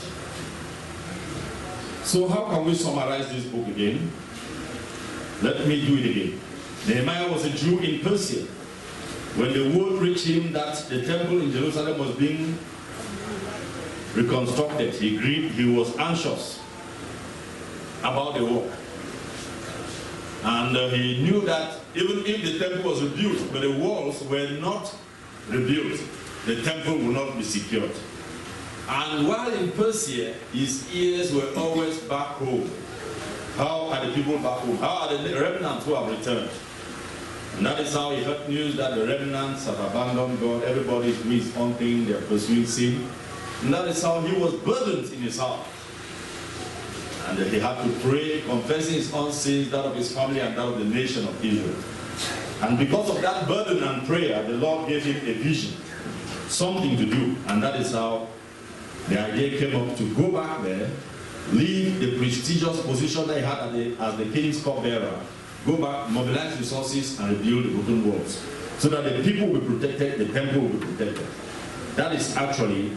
D: So how can we summarize this book again? Let me do it again. Nehemiah was a Jew in Persia. When the word reached him that the temple in Jerusalem was being reconstructed, he grieved, he was anxious about the work. And he knew that even if the temple was rebuilt, but the walls were not rebuilt, the temple would not be secured. And while in Persia, his ears were always back home. How are the people back home? How are the remnants who have returned? And that is how he heard news that the remnants have abandoned God. Everybody is doing his own thing, they are pursuing sin. And that is how he was burdened in his heart. And he had to pray, confessing his own sins, that of his family and that of the nation of Israel. And because of that burden and prayer, the Lord gave him a vision, something to do. And that is how the idea came up to go back there, leave the prestigious position that he had as the king's cupbearer, go back, mobilize resources, and rebuild the broken walls, so that the people will be protected, the temple will be protected. That is actually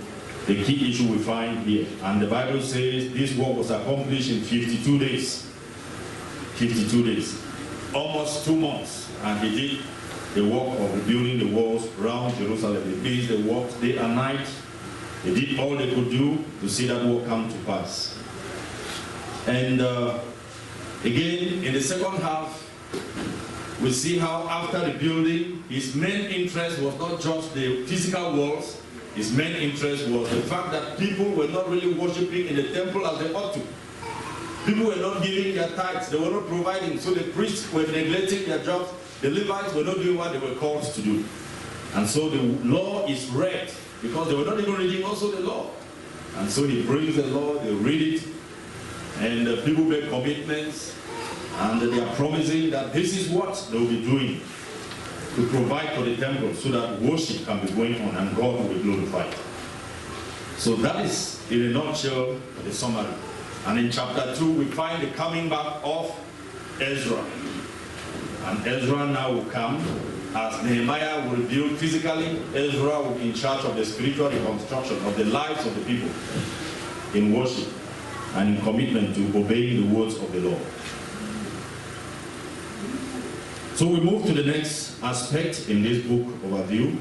D: the key issue we find here. And the Bible says this work was accomplished in 52 days. 52 days. Almost 2 months. And he did the work of rebuilding the walls around Jerusalem. It means they worked day and night. They did all they could do to see that work come to pass. And again, in the second half, we see how after rebuilding, his main interest was not just the physical walls. His main interest was the fact that people were not really worshiping in the temple as they ought to. People were not giving their tithes, they were not providing, so the priests were neglecting their jobs, the Levites were not doing what they were called to do. And so the law is read, because they were not even reading also the law. And so he brings the law, they read it, and the people make commitments, and they are promising that this is what they will be doing to provide for the temple so that worship can be going on and God will be glorified. So that is, in a nutshell, the summary. And in chapter 2, we find the coming back of Ezra. And Ezra now will come, as Nehemiah will rebuild physically, Ezra will be in charge of the spiritual reconstruction of the lives of the people in worship and in commitment to obeying the words of the Lord. So we move to the next aspect in this book overview,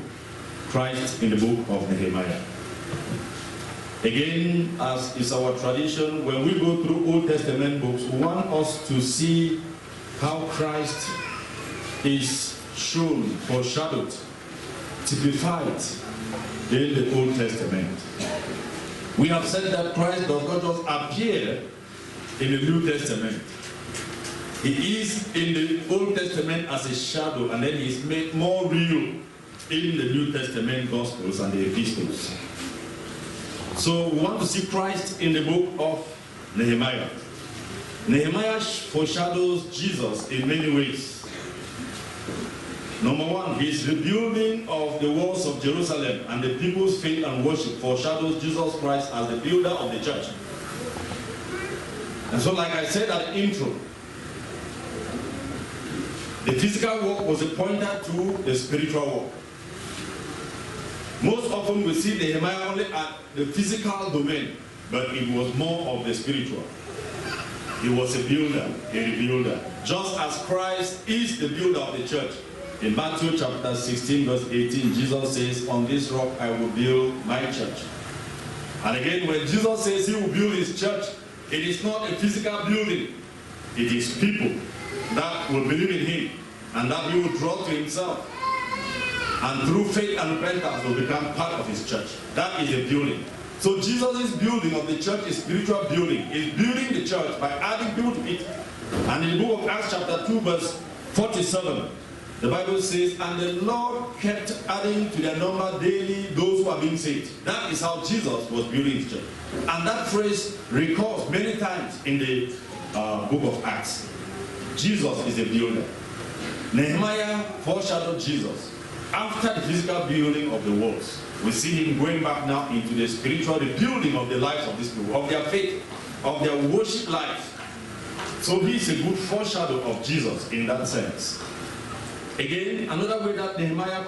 D: Christ in the book of Nehemiah. Again, as is our tradition, when we go through Old Testament books, we want us to see how Christ is shown, foreshadowed, typified in the Old Testament. We have said that Christ does not just appear in the New Testament. He is in the Old Testament as a shadow, and then he is made more real in the New Testament Gospels and the Epistles. So we want to see Christ in the book of Nehemiah. Nehemiah foreshadows Jesus in many ways. Number one, his rebuilding of the walls of Jerusalem and the people's faith and worship foreshadows Jesus Christ as the builder of the church. And so, like I said at the intro, the physical work was a pointer to the spiritual work. Most often we see Nehemiah only at the physical domain, but it was more of the spiritual. He was a builder, a rebuilder. Just as Christ is the builder of the church. In Matthew chapter 16, verse 18, Jesus says, "On this rock I will build my church." And again, when Jesus says he will build his church, it is not a physical building. It is people that will believe in him and that he will draw to himself. And through faith and repentance will become part of his church. That is a building. So Jesus' building of the church is spiritual building. He's building the church by adding people to it. And in the book of Acts chapter 2 verse 47, the Bible says, "And the Lord kept adding to their number daily those who are being saved." That is how Jesus was building his church. And that phrase recurs many times in the book of Acts. Jesus is a builder. Nehemiah foreshadowed Jesus. After the physical building of the walls, we see him going back now into the spiritual rebuilding of the lives of these people, of their faith, of their worship life. So he's a good foreshadow of Jesus in that sense. Again, another way that Nehemiah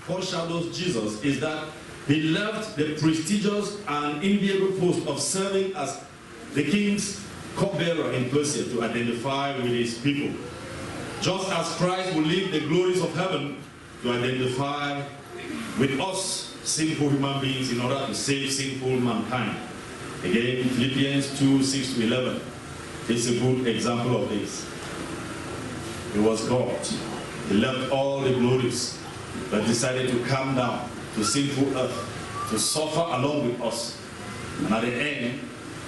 D: foreshadows Jesus is that he left the prestigious and enviable post of serving as the king's cupbearer in Persia to identify with his people. Just as Christ will leave the glories of heaven to identify with us sinful human beings in order to save sinful mankind. Again, Philippians 2, 6 to 11 is a good example of this. It was God. He left all the glories but decided to come down to sinful earth to suffer along with us. And at the end,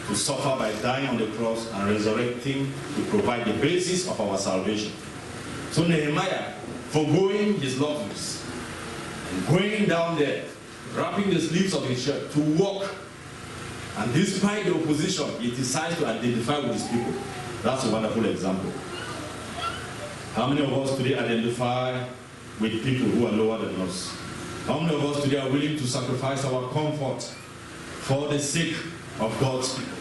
D: to suffer by dying on the cross and resurrecting to provide the basis of our salvation. So Nehemiah, forgoing his lovelies, and going down there, wrapping the sleeves of his shirt to walk, and despite the opposition, he decides to identify with his people. That's a wonderful example. How many of us today identify with people who are lower than us? How many of us today are willing to sacrifice our comfort for the sake of God's people?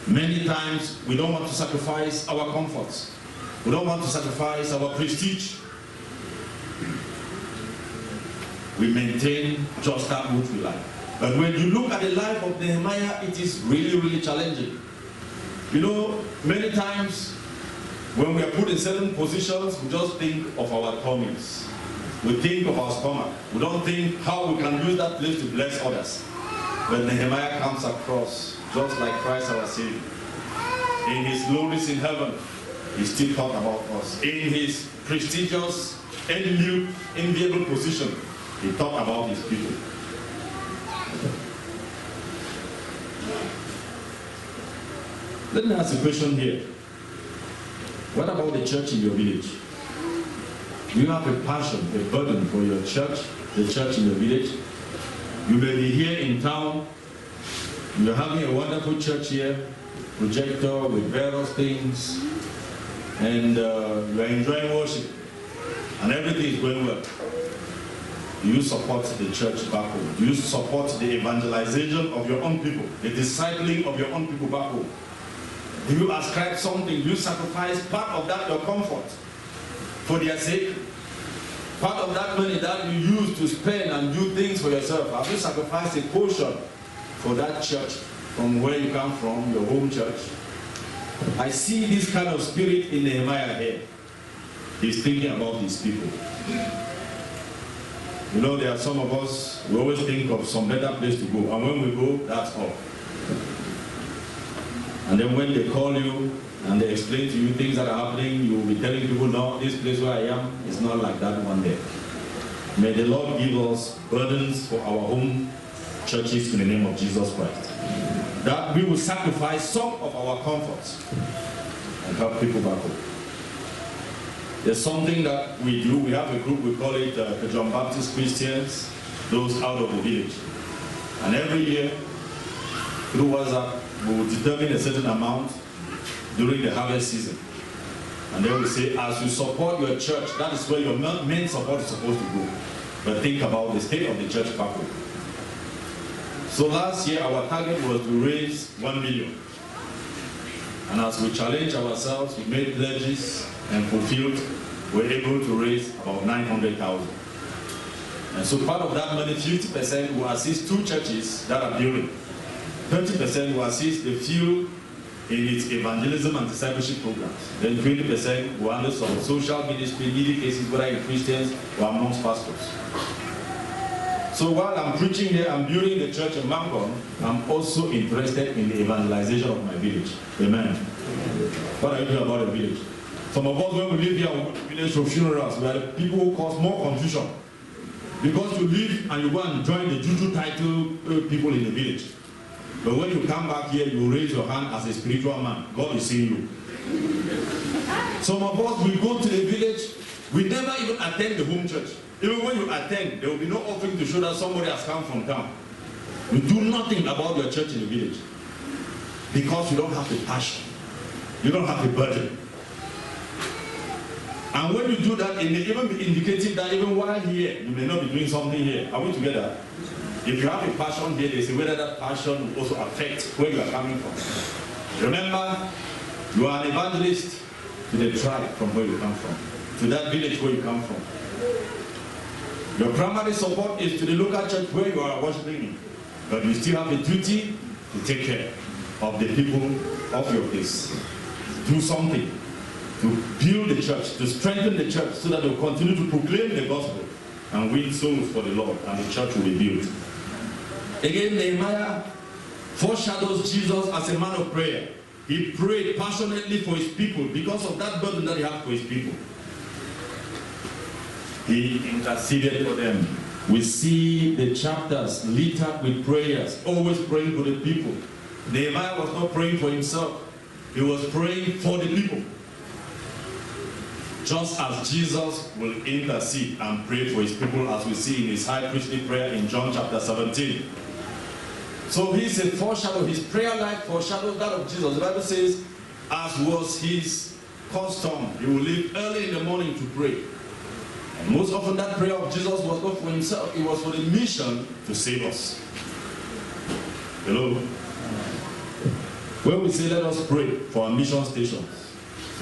D: Many times we don't want to sacrifice our comforts. We don't want to sacrifice our prestige. We maintain just that which we like. But when you look at the life of Nehemiah, it is really, really challenging. You know, many times when we are put in certain positions, we just think of our tummies. We think of our stomach. We don't think how we can use that place to bless others. But Nehemiah comes across just like Christ our Savior. In his glories in heaven, he still thought about us. In his prestigious, enviable position, he thought about his people. Let me ask a question here. What about the church in your village? Do you have a passion, a burden for your church, the church in your village? You may be here in town. You're having a wonderful church here, projector with various things, and you're enjoying worship, and everything is going well. Do you support the church back home? Do you support the evangelization of your own people, the discipling of your own people back home? Do you ascribe something? Do you sacrifice part of that, your comfort, for their sake? Part of that money that you use to spend and do things for yourself, have you sacrificed a portion for that church from where you come from, your home church? I see this kind of spirit in Nehemiah here. He's thinking about his people. You know, there are some of us, we always think of some better place to go, and when we go, that's all. And then when they call you and they explain to you things that are happening, you will be telling people, no, this place where I am is not like that one day. May the Lord give us burdens for our home churches in the name of Jesus Christ. That we will sacrifice some of our comforts and help people back home. There's something that we do. We have a group, we call it the John Baptist Christians, those out of the village. And every year, through WhatsApp, we will determine a certain amount during the harvest season. And they will say, as you support your church, that is where your main support is supposed to go. But think about the state of the church back home. So last year, our target was to raise 1 million. And as we challenged ourselves, we made pledges and fulfilled, we were able to raise about 900,000. And so part of that money, 50% will assist 2 churches that are building. 30% will assist the few in its evangelism and discipleship programs. Then 20% will handle some social ministry, needy cases, whether in Christians or amongst pastors. So while I'm preaching here, I'm building the church in Mancon, I'm also interested in the evangelization of my village. Amen. What are you doing about the village? Some of us, when we live here, we village for funerals, we are the people who cause more confusion. Because you live and you go and join the juju title people in the village. But when you come back here, you raise your hand as a spiritual man. God is seeing you. Some of us, we go to the village, we never even attend the home church. Even when you attend, there will be no offering to show that somebody has come from town. You do nothing about your church in the village. Because you don't have the passion. You don't have the burden. And when you do that, it may even be indicating that even while here, you may not be doing something here. Are we together? If you have a passion here, they say whether that passion will also affect where you are coming from. Remember, you are an evangelist to the tribe from where you come from, to that village where you come from. Your primary support is to the local church where you are worshiping in, but you still have a duty to take care of the people of your place. Do something to build the church, to strengthen the church so that they will continue to proclaim the gospel and win souls for the Lord, and the church will be built. Again, Nehemiah foreshadows Jesus as a man of prayer. He prayed passionately for his people because of that burden that he had for his people. He interceded for them. We see the chapters lit up with prayers, always praying for the people. Nehemiah was not praying for himself. He was praying for the people. Just as Jesus will intercede and pray for his people, as we see in his high priestly prayer in John chapter 17. So he's a foreshadow, his prayer life foreshadows that of Jesus. The Bible says, as was his custom, he will leave early in the morning to pray. And most often that prayer of Jesus was not for himself, it was for the mission to save us. Hello? When we say let us pray for our mission stations,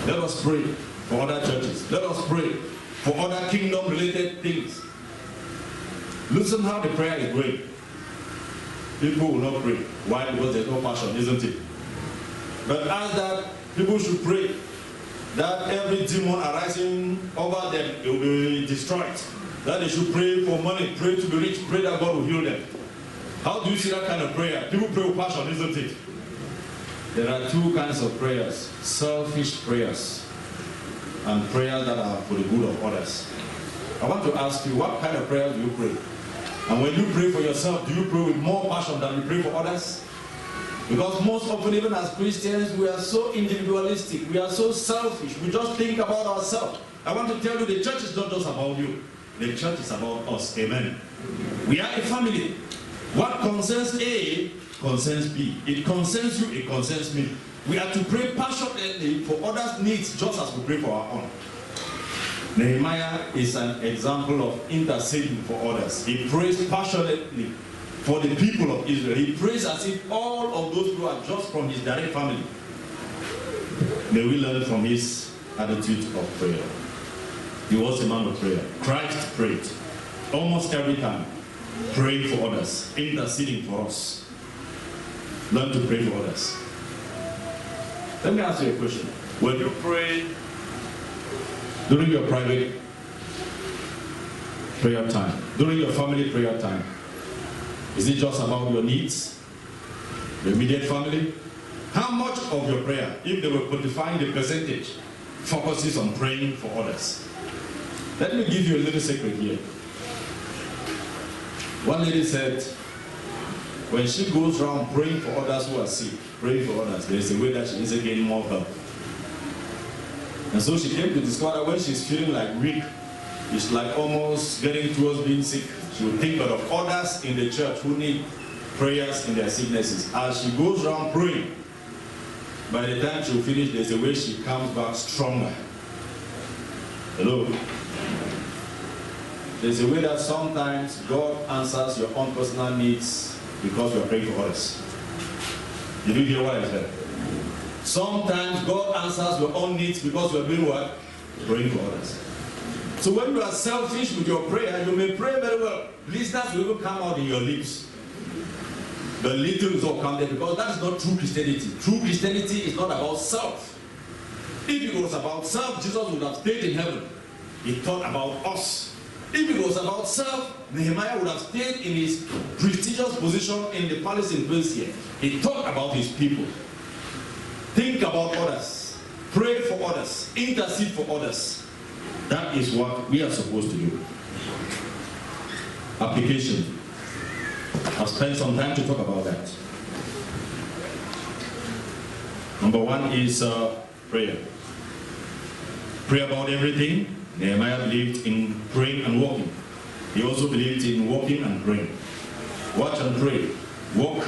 D: let us pray for other churches, let us pray for other kingdom related things. Listen how the prayer is going. People will not pray. Why? Because there's no passion, isn't it? But as that, people should pray that every demon arising over them will be destroyed. That they should pray for money, pray to be rich, pray that God will heal them. How do you see that kind of prayer? People pray with passion, isn't it? There are 2 kinds of prayers: selfish prayers and prayers that are for the good of others. I want to ask you, what kind of prayers do you pray? And when you pray for yourself, do you pray with more passion than you pray for others? Because most often, even as Christians, we are so individualistic, we are so selfish, we just think about ourselves. I want to tell you, the church is not just about you. The church is about us. Amen. We are a family. What concerns A concerns B. It concerns you, it concerns me. We are to pray passionately for others' needs just as we pray for our own. Nehemiah is an example of interceding for others. He prays passionately for the people of Israel. He prays as if all of those people are just from his direct family. May we learn from his attitude of prayer. He was a man of prayer. Christ prayed almost every time, praying for others, interceding for us. Learn to pray for others. Let me ask you a question. When you pray during your private prayer time, during your family prayer time, is it just about your needs, your immediate family? How much of your prayer, if they were quantifying the percentage, focuses on praying for others? Let me give you a little secret here. One lady said, when she goes around praying for others who are sick, praying for others, there's a way that she needs to gain more help. And so she came to discover that when she's feeling like weak, it's like almost getting towards being sick, she will think of others in the church who need prayers in their sicknesses. As she goes around praying, by the time she'll finish, there's a way she comes back stronger. Hello? There's a way that sometimes God answers your own personal needs because you are praying for others. Did you hear what I said? Sometimes God answers your own needs because you are doing what? Praying for others. So when you are selfish with your prayer, you may pray very well. Listeners will even come out in your lips. The little is all come there because that is not true Christianity. True Christianity is not about self. If it was about self, Jesus would have stayed in heaven. He thought about us. If it was about self, Nehemiah would have stayed in his prestigious position in the palace in Persia. He thought about his people. Think about others. Pray for others. Intercede for others. That is what we are supposed to do. Application. I've spent some time to talk about that. Number one is prayer. Pray about everything. Nehemiah believed in praying and walking. He also believed in walking and praying. Watch and pray. Walk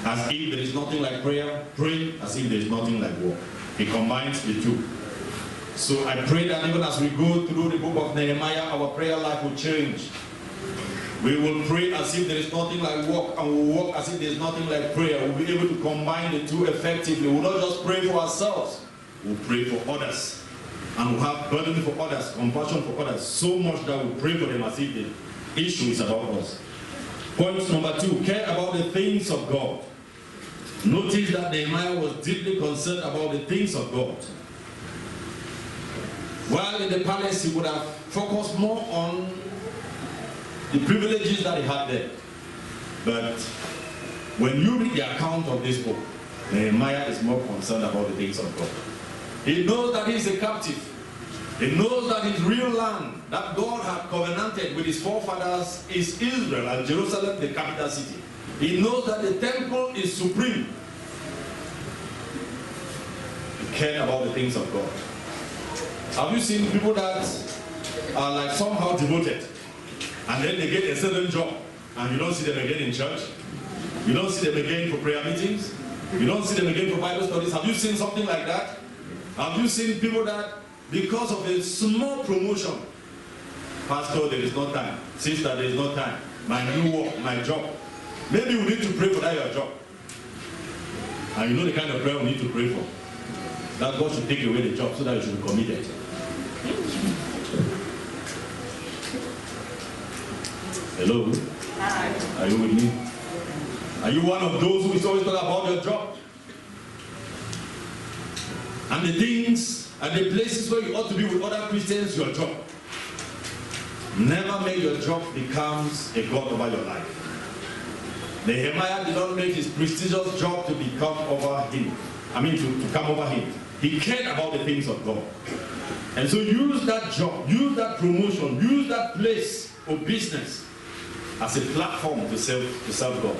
D: as if there is nothing like prayer. Pray as if there is nothing like walk. He combines the two. So I pray that even as we go through the book of Nehemiah, our prayer life will change. We will pray as if there is nothing like walk, and we will walk as if there is nothing like prayer. We'll be able to combine the two effectively. We will not just pray for ourselves. We'll pray for others. And we'll have burden for others, compassion for others, so much that we'll pray for them as if the issue is about us. Point number two, care about the things of God. Notice that Nehemiah was deeply concerned about the things of God. While in the palace, he would have focused more on the privileges that he had there. But when you read the account of this book, Nehemiah is more concerned about the things of God. He knows that he is a captive. He knows that his real land, that God had covenanted with his forefathers, is Israel, and Jerusalem, the capital city. He knows that the temple is supreme. He cared about the things of God. Have you seen people that are like somehow devoted, and then they get a certain job, and you don't see them again in church? You don't see them again for prayer meetings? You don't see them again for Bible studies? Have you seen something like that? Have you seen people that, because of a small promotion, Pastor, there is no time. Sister, there is no time. My new work, my job. Maybe you need to pray for that your job. And you know the kind of prayer we need to pray for. That God should take away the job so that you should be committed. Hello? Hi. Are you with me? Are you one of those who is always talking about your job? And the things and the places where you ought to be with other Christians, your job. Never make your job becomes a God over your life. Nehemiah did not make his prestigious job to become over him. To come over him. He cared about the things of God. And so use that job, use that promotion, use that place of business as a platform to serve God.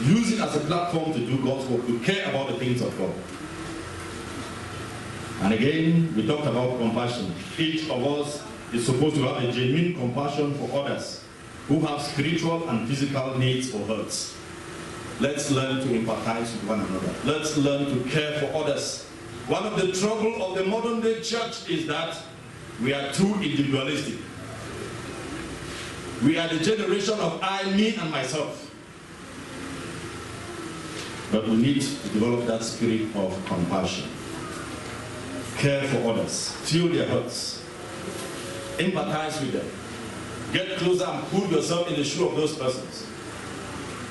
D: Use it as a platform to do God's work, to care about the things of God. And again, we talked about compassion. Each of us is supposed to have a genuine compassion for others who have spiritual and physical needs or hurts. Let's learn to empathize with one another. Let's learn to care for others. One of the troubles of the modern day church is that we are too individualistic. We are the generation of I, me, and myself. But we need to develop that spirit of compassion. Care for others. Feel their hurts. Empathize with them. Get closer and put yourself in the shoe of those persons.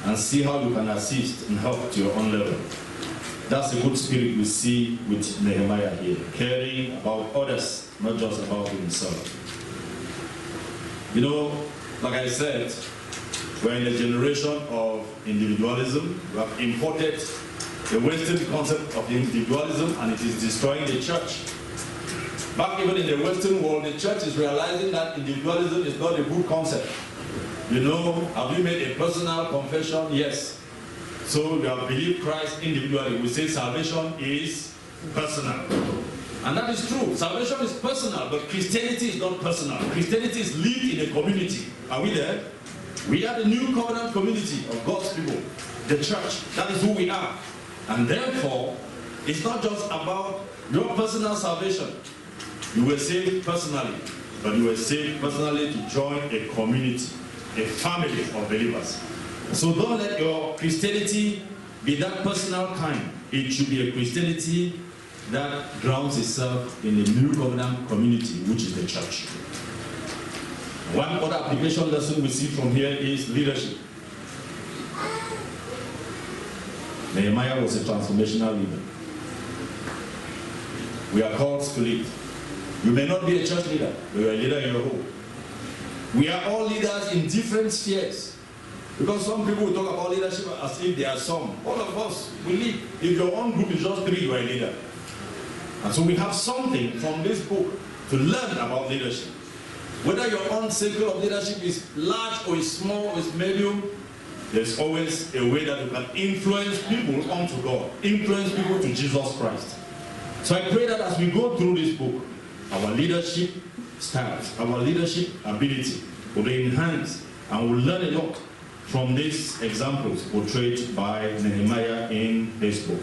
D: And see how you can assist and help to your own level. That's a good spirit we see with Nehemiah here. Caring about others, not just about himself. You know, like I said, we're in a generation of individualism. We have imported the Western concept of individualism, and it is destroying the church. Back even in the Western world, the church is realizing that individualism is not a good concept. You know, have you made a personal confession? Yes. So you have believed Christ individually. We say salvation is personal. And that is true. Salvation is personal, but Christianity is not personal. Christianity is lived in a community. Are we there? We are the new covenant community of God's people. The church. That is who we are. And therefore, it's not just about your personal salvation. You were saved personally, but you were saved personally to join a community, a family of believers. So don't let your Christianity be that personal kind. It should be a Christianity that grounds itself in the new covenant community, which is the church. One other application lesson we see from here is leadership. Nehemiah was a transformational leader. We are called to lead. You may not be a church leader, but you are a leader in your home. We are all leaders in different spheres. Because some people will talk about leadership as if there are some. All of us, we lead. If your own group is just 3, you are a leader. And so we have something from this book to learn about leadership. Whether your own circle of leadership is large or is small or is medium, there's always a way that you can influence people onto God, influence people to Jesus Christ. So I pray that as we go through this book, our leadership styles, our leadership ability will be enhanced, and we'll learn a lot from these examples portrayed by Nehemiah in this book.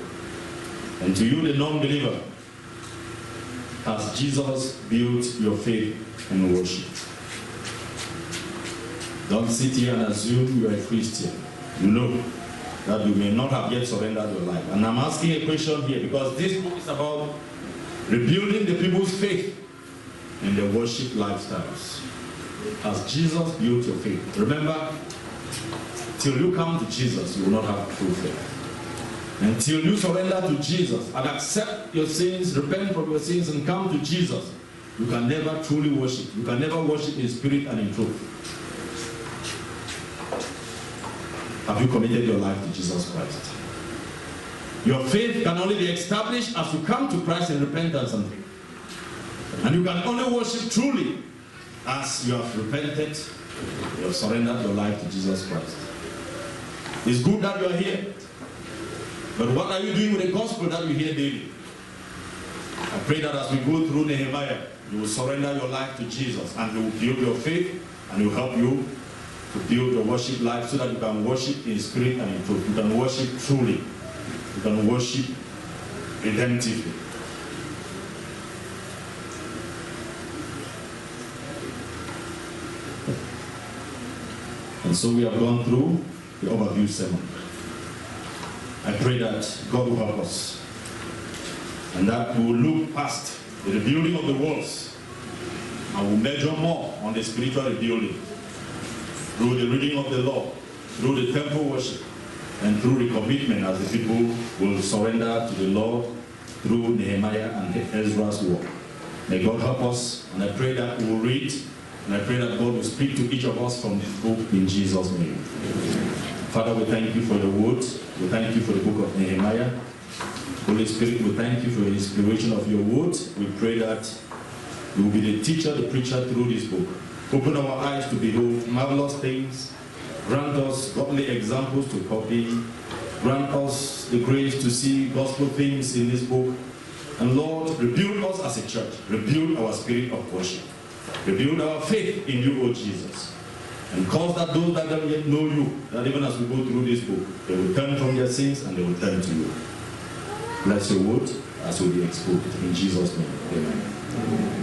D: And to you, the non-believer, has Jesus built your faith and worship? Don't sit here and assume you are a Christian. You know that you may not have yet surrendered your life. And I'm asking a question here because this book is about rebuilding the people's faith in their worship lifestyles. Has Jesus built your faith? Remember, till you come to Jesus, you will not have true faith. Until you surrender to Jesus and accept your sins, repent from your sins, and come to Jesus, you can never truly worship. You can never worship in spirit and in truth. Have you committed your life to Jesus Christ? Your faith can only be established as you come to Christ in repentance and faith. And you can only worship truly as you have repented, you have surrendered your life to Jesus Christ. It's good that you are here. But what are you doing with the gospel that you hear daily? I pray that as we go through Nehemiah, you will surrender your life to Jesus, and He will build your faith, and He will help you to build your worship life so that you can worship in spirit and in truth. You can worship truly. You can worship redemptively. And so we have gone through the overview sermon. I pray that God will help us, and that we will look past the rebuilding of the walls and will measure more on the spiritual rebuilding through the reading of the law, through the temple worship, and through the commitment as the people will surrender to the Lord through Nehemiah and Ezra's work. May God help us, and I pray that we will read, and I pray that God will speak to each of us from this book in Jesus' name. Father, we thank you for the word. We thank you for the book of Nehemiah. Holy Spirit, we thank you for the inspiration of your word. We pray that you will be the teacher, the preacher through this book. Open our eyes to behold marvelous things. Grant us godly examples to copy. Grant us the grace to see gospel things in this book. And Lord, rebuild us as a church. Rebuild our spirit of worship. Rebuild our faith in you, O Jesus. And cause that those that don't yet know you, that even as we go through this book, they will turn from their sins and they will turn to you. Bless your word as will be exposed. In Jesus' name, amen. Amen.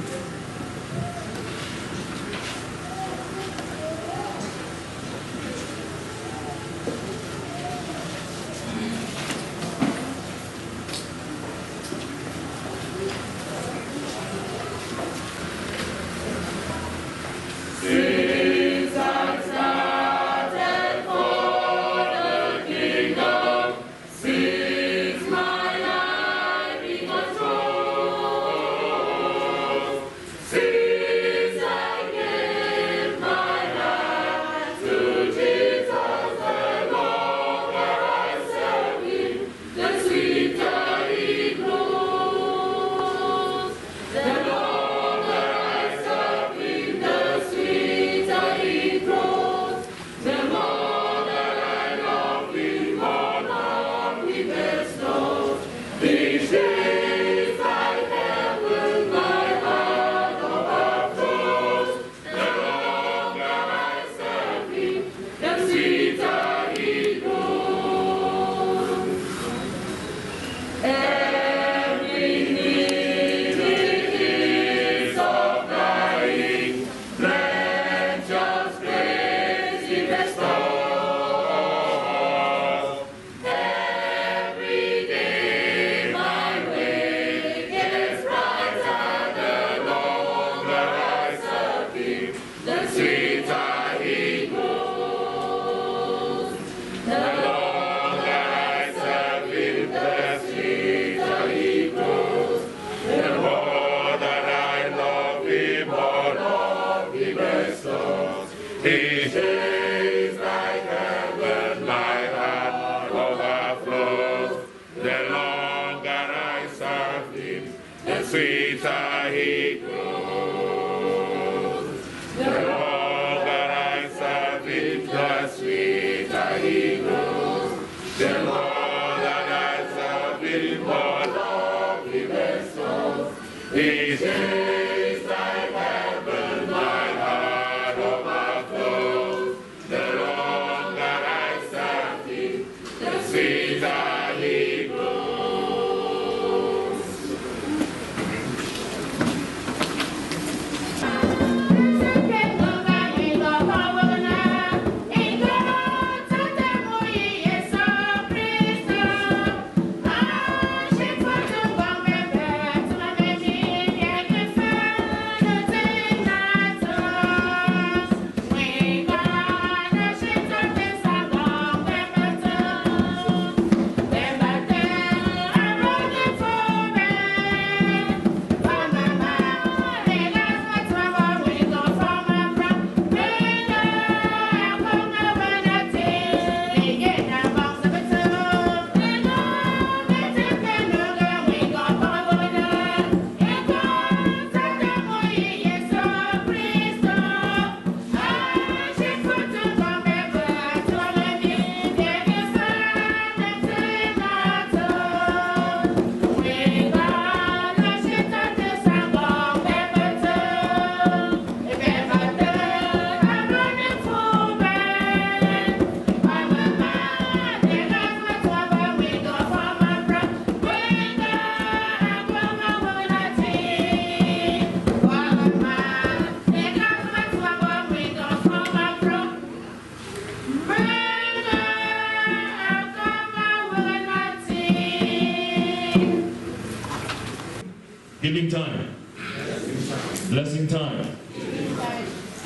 E: sweeter he grows. The longer I serve him, the sweeter he grows. The more that I love him, more love he bestows. He shines like heaven, my heart overflows. The longer I serve him, the sweeter he grows. The longer I serve him, the sweeter he grows. The more that I serve him, more love he bestows. He shines like heaven, my heart overflows. The longer I serve him, the sweeter he grows.
F: Giving time. Blessing time.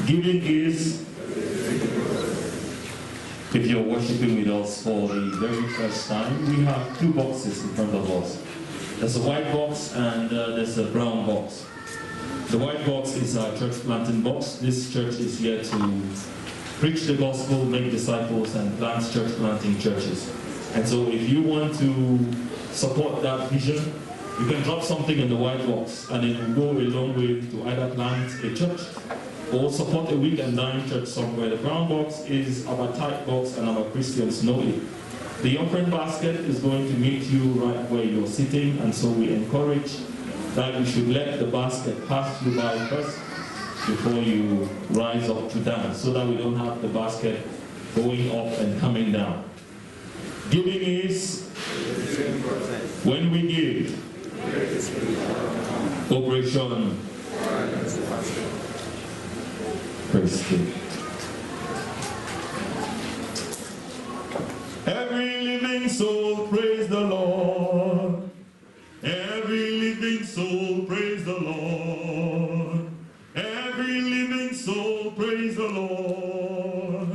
F: Giving is, if you're worshiping with us for the very first time, we have two boxes in front of us. There's a white box and there's a brown box. The white box is our church planting box. This church is here to preach the gospel, make disciples, and plant church planting churches. And so if you want to support that vision, you can drop something in the white box and it will go a long way to either plant a church or support a weekend dime church somewhere. The brown box is our tithe box and our Christians know it. The offering basket is going to meet you right where you're sitting, and so we encourage that you should let the basket pass you by first before you rise up to dance, so that we don't have the basket going up and coming down. Giving is when we give. Operation Praise God. Every living soul praise the Lord. Every living soul praise the Lord. Every living soul praise the Lord.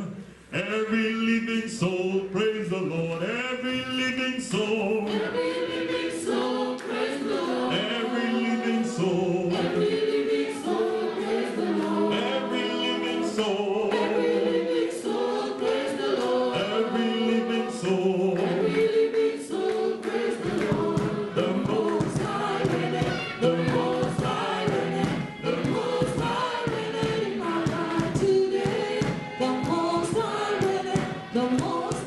F: Every living soul praise the Lord. Every living soul. Every living soul praise the Lord. Every living soul. Every living soul praise the Lord. Every living soul. Every living soul praise the Lord. Every living soul. Every living soul praise the Lord. The Most High reigneth. The Most High reigneth. The Most High reigneth in my life today. The Most High reigneth. The Most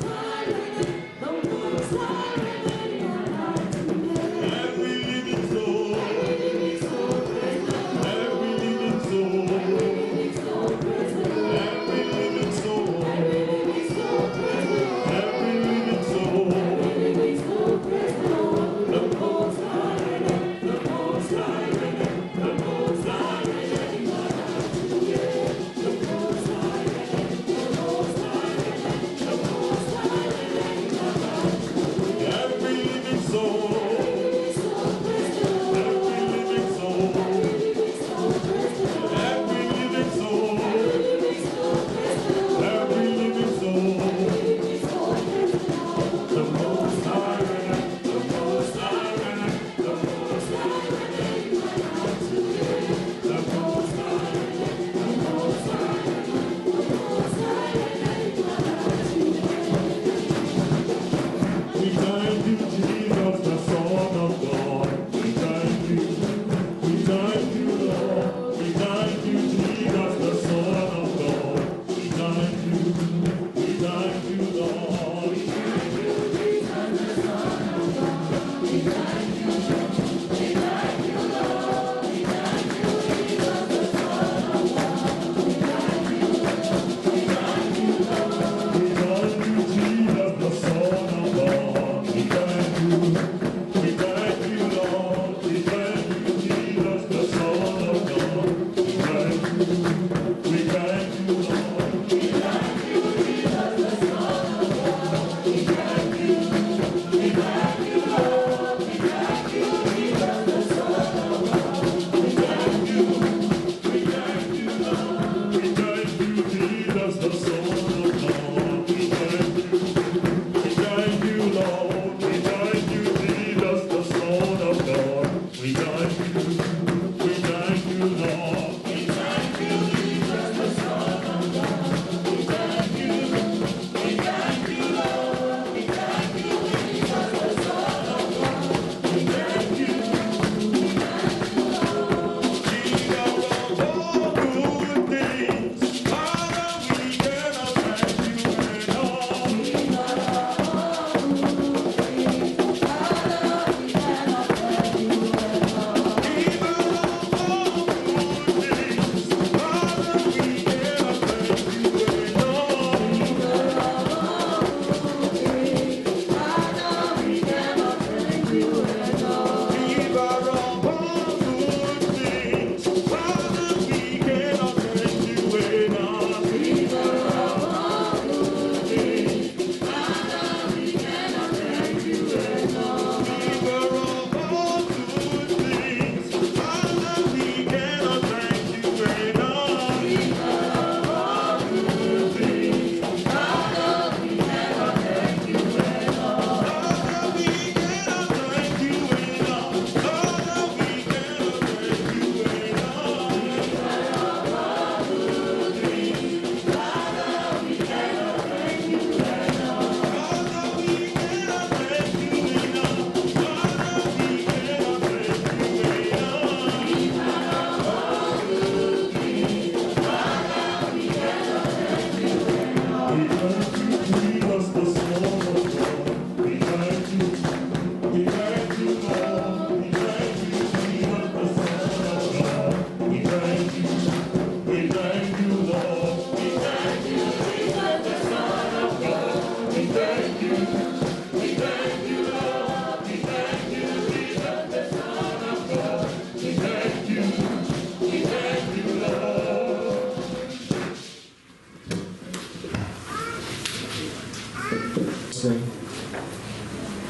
G: pray.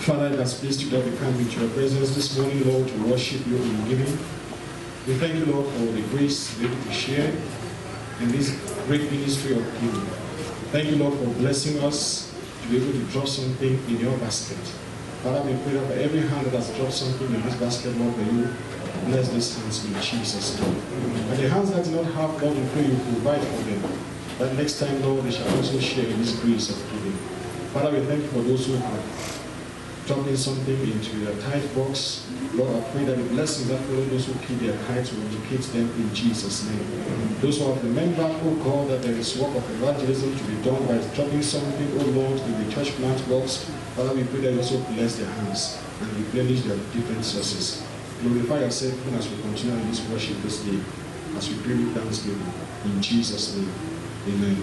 G: Father, it has pleased you that we come into your presence this morning, Lord, to worship you in giving. We thank you, Lord, for the grace to be able to share in this great ministry of giving. Thank you, Lord, for blessing us to be able to drop something in your basket. Father, we pray that for every hand that has dropped something in this basket, Lord, may you bless these hands in Jesus' name. And the hands that do not have, Lord, we pray you provide for them. That next time, Lord, they shall also share in this grace of giving. Father, we thank you for those who have dropped in something into their tithe box. Lord, I pray that the blessings that follow those who keep their tithes will locate them in Jesus' name. Those who have remembered, oh God, that there is work of evangelism to be done by dropping something, oh Lord, in the church plant box. Father, we pray that you also bless their hands and replenish their different sources. Glorify yourself even as we continue in this worship this day, as we pray with thanksgiving. In Jesus' name, amen.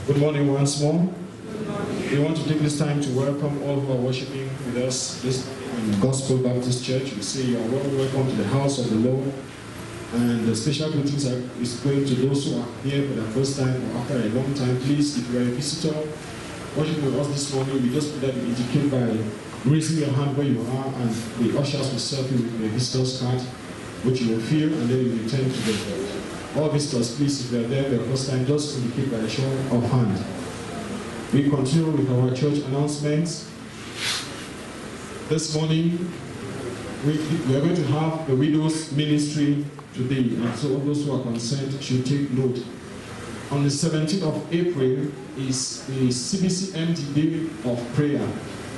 G: Good morning once more. We want to take this time to welcome all who are worshiping with us this Gospel Baptist Church. We say you are welcome to the house of the Lord. And the special greetings is going to those who are here for the first time or after a long time. Please, if you are a visitor worshiping with us this morning, we just put that you indicate by raising your hand where you are, and the ushers will serve you with a visitor's card, which you will fill, and then you return to the church. All visitors, please, if you are there for the first time, just indicate by a show of hand. We continue with our church announcements. This morning, we are going to have the widows' ministry today, and so all those who are concerned should take note. On the 17th of April is the CBCMD Day of Prayer,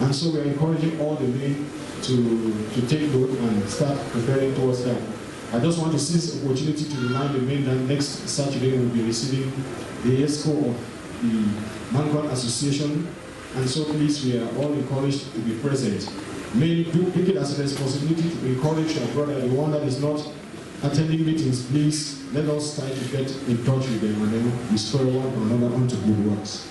G: and so we are encouraging all the men to take note and start preparing towards that. I just want to seize the opportunity to remind the men that next Saturday we will be receiving the ESCO of the Mangon Association, and so please, we are all encouraged to be present. Men, do take it as a responsibility to encourage your brother, the one that is not attending meetings. Please let us try to get in touch with them and then we spur one another onto good works.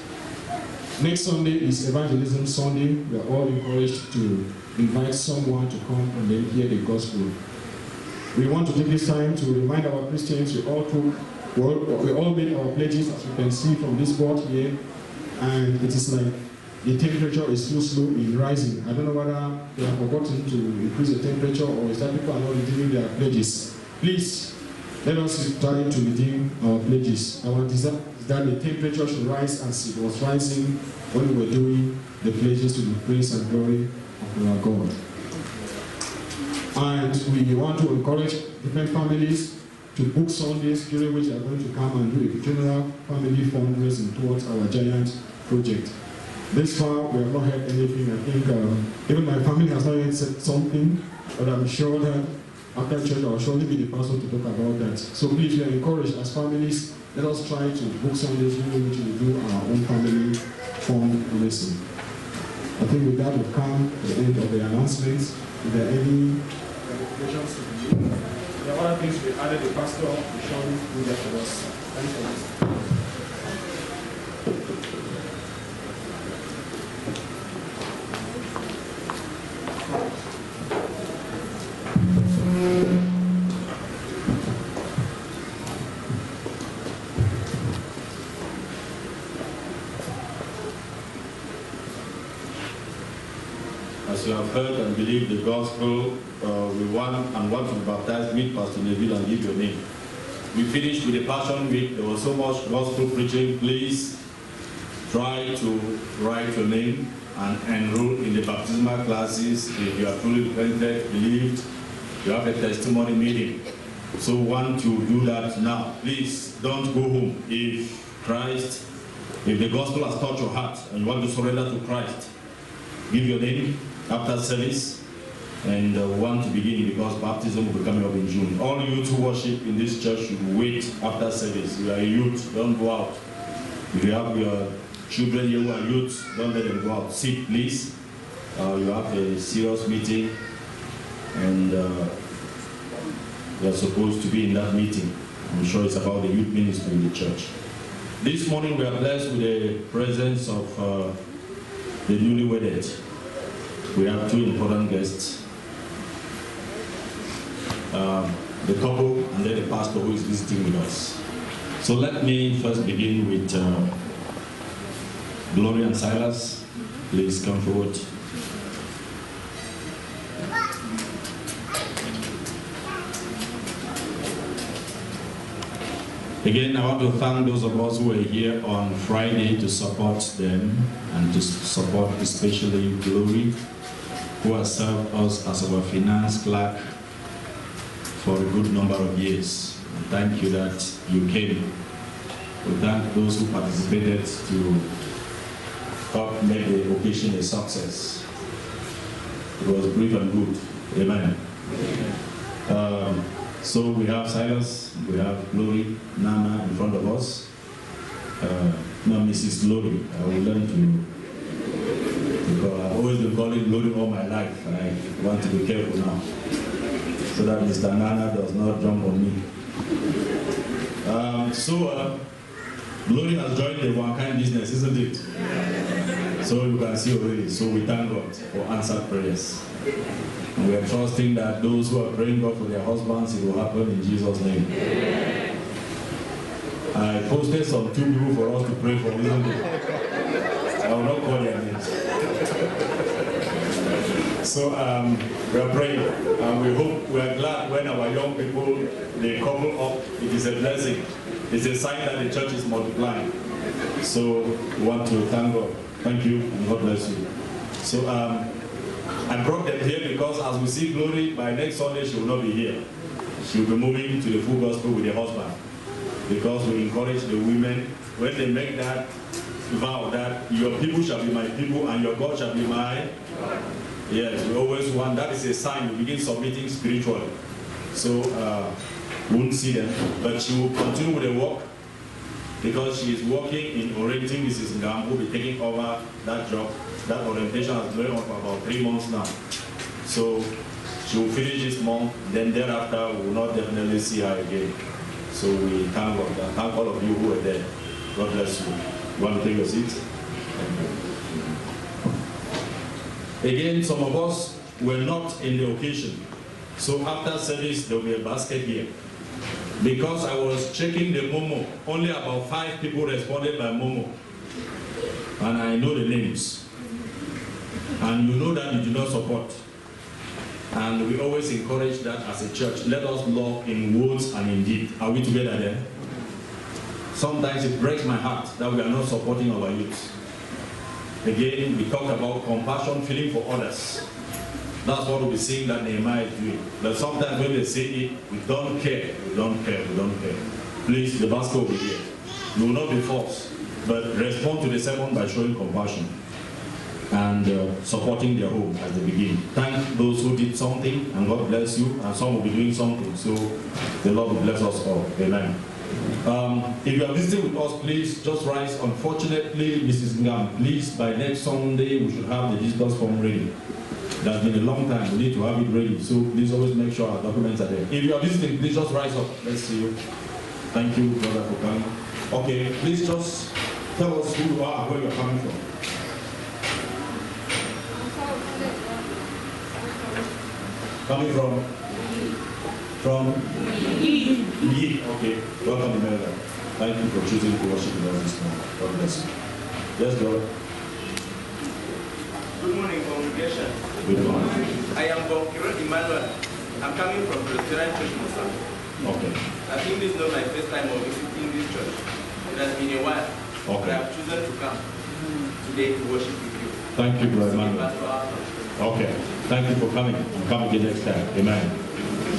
G: Next Sunday is Evangelism Sunday. We are all encouraged to invite someone to come and then hear the gospel. We want to take this time to remind our Christians we all made our pledges, as you can see from this board here, and it is like the temperature is too slow in rising. I don't know whether they have forgotten to increase the temperature or is that people are not redeeming their pledges. Please, let us try to redeem our pledges. Our desire is that the temperature should rise as it was rising when we were doing the pledges to the praise and glory of our God. And we want to encourage different families to book Sundays during which they are going to come and do a general family fundraising towards our giant project. This far, we have not heard anything. I think even my family has not yet said something, but I'm sure that after church, I'll surely be the person to talk about that. So please, we are encouraged as families, let us try to book Sundays during which we do our own family fundraising. I think with that, we've come to the end of the announcements. Is there any clarifications to be made? There are other things we added. The pastor will surely do that for us. Thank you.
D: As you have heard and believe the gospel, we want to be baptized, meet Pastor Neville and give your name. we finished with the Passion Week. There was so much gospel preaching. Please try to write your name and enroll in the baptismal classes. If you are fully repented, believed, you have a testimony meeting. So want to do that now. Please don't go home. If the gospel has touched your heart and you want to surrender to Christ, give your name after service. And we want to begin because baptism will be coming up in June. All youth who worship in this church should wait after service. You are a youth, don't go out. If you have your children here who are youth, don't let them go out. Sit, please. You have a serious meeting, and you are supposed to be in that meeting. I'm sure it's about the youth ministry in the church. This morning we are blessed with the presence of the newly wedded. We have two important guests. The couple and then the pastor who is visiting with us. So let me first begin with Glory and Silas. Please come forward. Again, I want to thank those of us who were here on Friday to support them and to support especially Glory, who has served us as our finance clerk for a good number of years. And thank you that you came. We thank those who participated to help make the occasion a success. It was brief and good. Amen. So we have Silas, we have Glory, Nana in front of us. Now Mrs. Glory, I will learn to, because I've always been calling Glory all my life. I want to be careful now, so that Mr. Nana does not jump on me. Glory has joined the one kind business, isn't it? So you can see already. So we thank God for answered prayers. And we are trusting that those who are praying God for their husbands, it will happen in Jesus' name. I posted some two people for us to pray for, isn't it? I will not call their names. So we are praying, and we hope, we are glad when our young people, they couple up. It is a blessing. It's a sign that the church is multiplying. So we want to thank God. Thank you, and God bless you. So I brought them here because as we see Glory, by next Sunday she will not be here. She will be moving to the full gospel with her husband. Because we encourage the women, when they make that vow that your people shall be my people and your God shall be my God. Yes, we always want, that is a sign we begin submitting spiritually. So we won't see them, but she will continue with the work because she is working in orienting Mrs. Ngam, who will be taking over that job. That orientation has been on for about 3 months now. So she will finish this month, then thereafter we will not definitely see her again. So we thank God. Thank all of you who are there. God bless you. You want to take your seat? Again, some of us were not in the occasion. So after service, there will be a basket here. Because I was checking the Momo, only about 5 people responded by Momo. And I know the names. And you know that you do not support. And we always encourage that as a church. Let us love in words and in deed. Are we together there? Sometimes it breaks my heart that we are not supporting our youth. Again, we talk about compassion, feeling for others. That's what we'll be seeing that Nehemiah is doing. But sometimes when they say it, we don't care, we don't care, we don't care. Please, the basket will be here. You will not be forced, but respond to the sermon by showing compassion and supporting their home as they begin. Thank those who did something, and God bless you, and some will be doing something. So the Lord will bless us all. Amen. If you are visiting with us, please just rise. Unfortunately, Mrs. Ngam, please, by next Sunday, we should have the visitors form ready. That's been a long time. We need to have it ready. So please always make sure our documents are there. If you are visiting, please just rise up. Let's see you. Thank you, brother, for coming. Okay, please just tell us who you are and where you are coming from. Coming from? Yi. Okay. Welcome, Imelda. Thank you for choosing to worship with us this morning. God bless you. Yes, Lord.
H: Good morning, congregation.
D: Good morning.
H: I am Bonkiro Emmanuel. I'm coming from Presbyterian Church Musa.
F: Okay.
H: I think this is not my first time of visiting this church. It has been a while.
F: Okay.
H: But I have chosen to come today to worship with you.
F: Thank you, Brother Emmanuel. Okay. Thank you for coming. I'm coming the next time. Amen.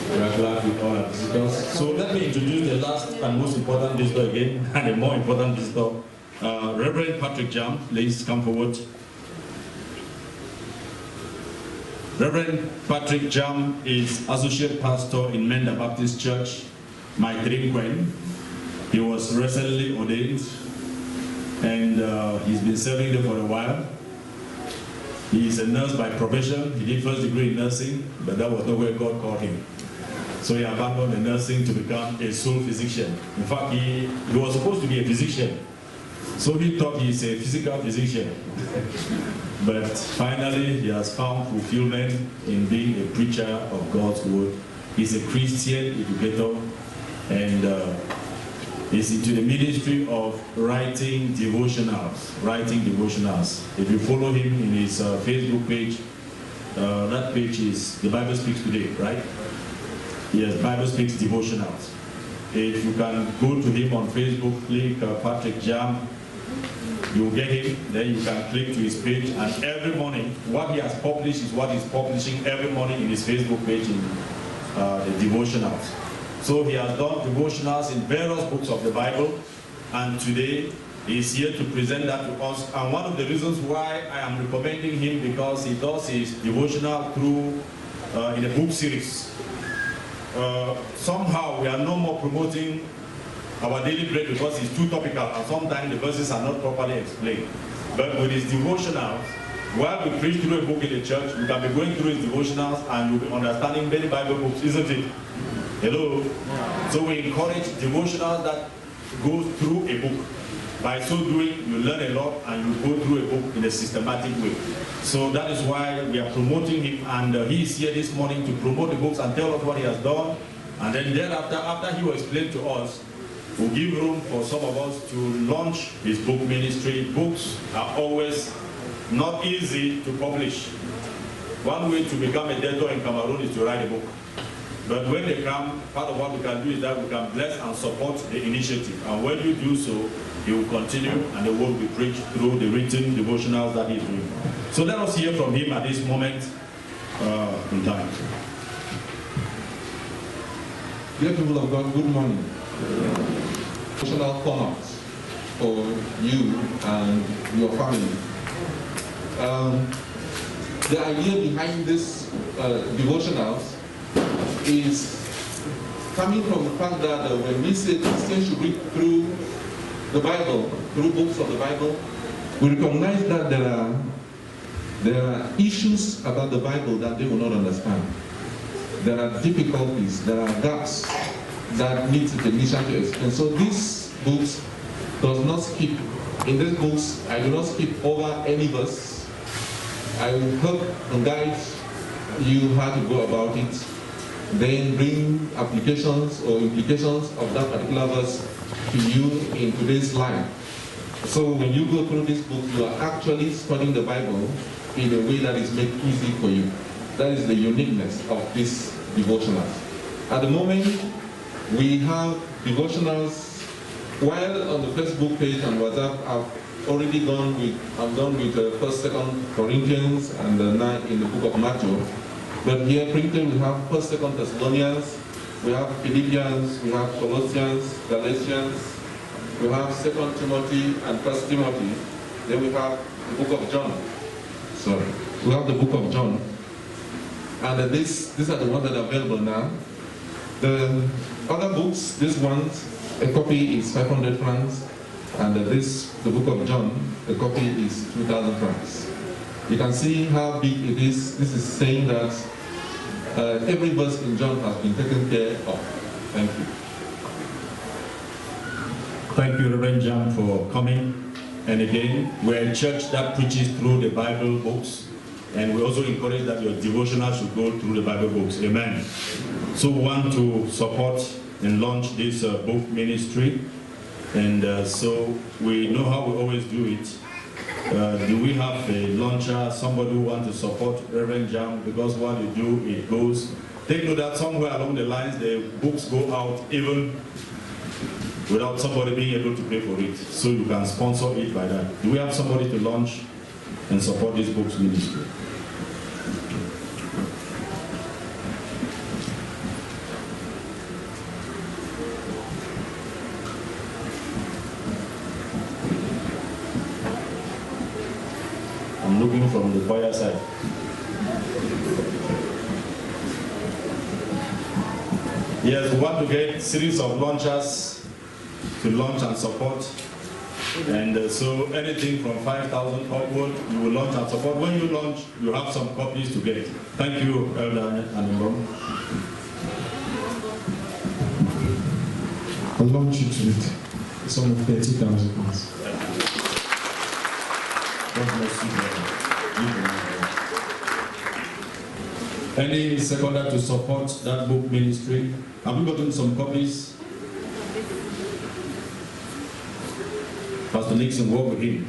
F: We are glad with all our visitors. So let me introduce the last and most important visitor again, and a more important visitor, Reverend Patrick Jam. Please come forward. Reverend Patrick Jam is Associate Pastor in Menda Baptist Church, Maitri. He was recently ordained, and he's been serving there for a while. He is a nurse by profession. He did first degree in nursing, but that was not where God called him. So he abandoned the nursing to become a soul physician. In fact, he was supposed to be a physician. So he thought he's a physical physician. But finally, he has found fulfillment in being a preacher of God's word. He's a Christian educator, and is into the ministry of writing devotionals. If you follow him in his Facebook page, that page is The Bible Speaks Today, right? Yes, Bible Speaks Devotionals. If you can go to him on Facebook, click Patrick Jam, you'll get him, then you can click to his page, and every morning, what he has published is what he's publishing every morning in his Facebook page in the devotionals. So he has done devotionals in various books of the Bible, and today he's here to present that to us. And one of the reasons why I am recommending him, because he does his devotional through in a book series. Somehow we are no more promoting our daily bread because it's too topical, and sometimes the verses are not properly explained. But with his devotionals, while we preach through a book in the church, you can be going through his devotionals and you'll be understanding many Bible books, isn't it? Hello? So we encourage devotionals that go through a book. By so doing, you learn a lot and you go through a book in a systematic way. So that is why we are promoting him, and he is here this morning to promote the books and tell us what he has done. And then thereafter, after he will explain to us, we'll give room for some of us to launch his book ministry. Books are always not easy to publish. One way to become a debtor in Cameroon is to write a book. But when they come, part of what we can do is that we can bless and support the initiative. And when you do so, he will continue and the word will be preached through the written devotionals that he's doing. So let us hear from him at this moment in time.
I: Dear people of God, good morning. Devotional format for you and your family. The idea behind this devotionals is coming from the fact that when we say Christians should read through the Bible, through books of the Bible, we recognize that there are issues about the Bible that they will not understand. There are difficulties, there are gaps that need to be initial to explain. So these books does not skip. In these books, I do not skip over any verse. I will help and guide you how to go about it, then bring applications or implications of that particular verse to you in today's life. So when you go through this book, you are actually studying the Bible in a way that is made easy for you. That is the uniqueness of this devotionals. At the moment, we have devotionals. While on the Facebook page and WhatsApp, I've already gone with 1st, 2nd Corinthians, and now in the book of Matthew. But here printed we have 1st, 2nd Thessalonians, we have Philippians, we have Colossians, Galatians, we have 2nd Timothy and 1st Timothy. Then we have the book of John. Sorry, we have the book of John. And these are the ones that are available now. The other books, these ones, a copy is 500 francs, and the book of John, the copy is 2,000 francs. You can see how big it is. This is saying that every verse in John has been taken care of. Thank you.
F: Thank you, Reverend Jam, for coming. And again, we're a church that preaches through the Bible books, and we also encourage that your devotional should go through the Bible books. Amen. So we want to support and launch this book ministry, and so we know how we always do it. Do we have a launcher, somebody who wants to support Reverend Jam? Because what you do, it goes
D: take note that somewhere along the lines, the books go out even without somebody being able to pay for it. So you can sponsor it by that. Do we have somebody to launch and support this books ministry? I'm looking from the choir side. Yes, we want to get series of launchers to launch and support. And so anything from 5,000 upward, you will launch and support. When you launch, you have some copies to get. Thank you, Elder Animbo.
G: I'll launch it with some of 30,000 pounds.
D: God bless you, brother. Any seconder to support that book ministry? Have we gotten some copies? Pastor Nixon, work with him.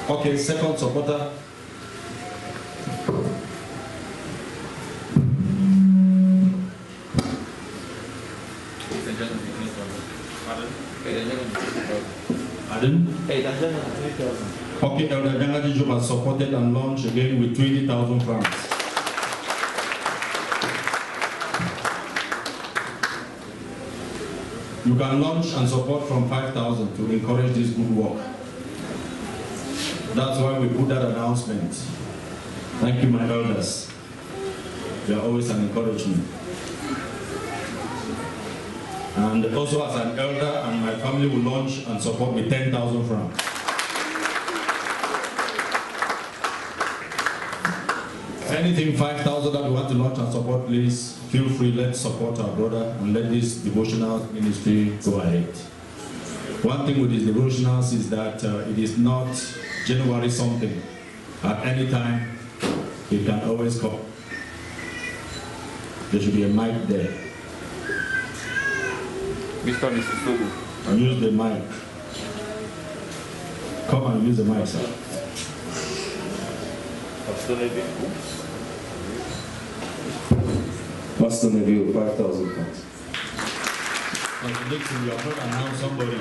D: Okay, second supporter. Pardon? Okay, Elder Jangaji Job has supported and launched again with 20,000 francs. You can launch and support from 5,000 to encourage this good work. That's why we put that announcement. Thank you, my elders. You are always an encouragement. And also as an elder, and my family will launch and support with 10,000 francs. Anything 5,000 that we want to launch and support, please feel free. Let's support our brother and let this devotional ministry go ahead. One thing with these devotionals is that it is not January something. At any time, it can always come. There should be a mic there.
E: Mr. Mrs. Sogo.
D: And use the mic. Come and use the mic, sir.
E: Pastor Neville.
J: Pastor Neville, 5,000 pounds.
D: Pastor Nixon, you have not announced somebody.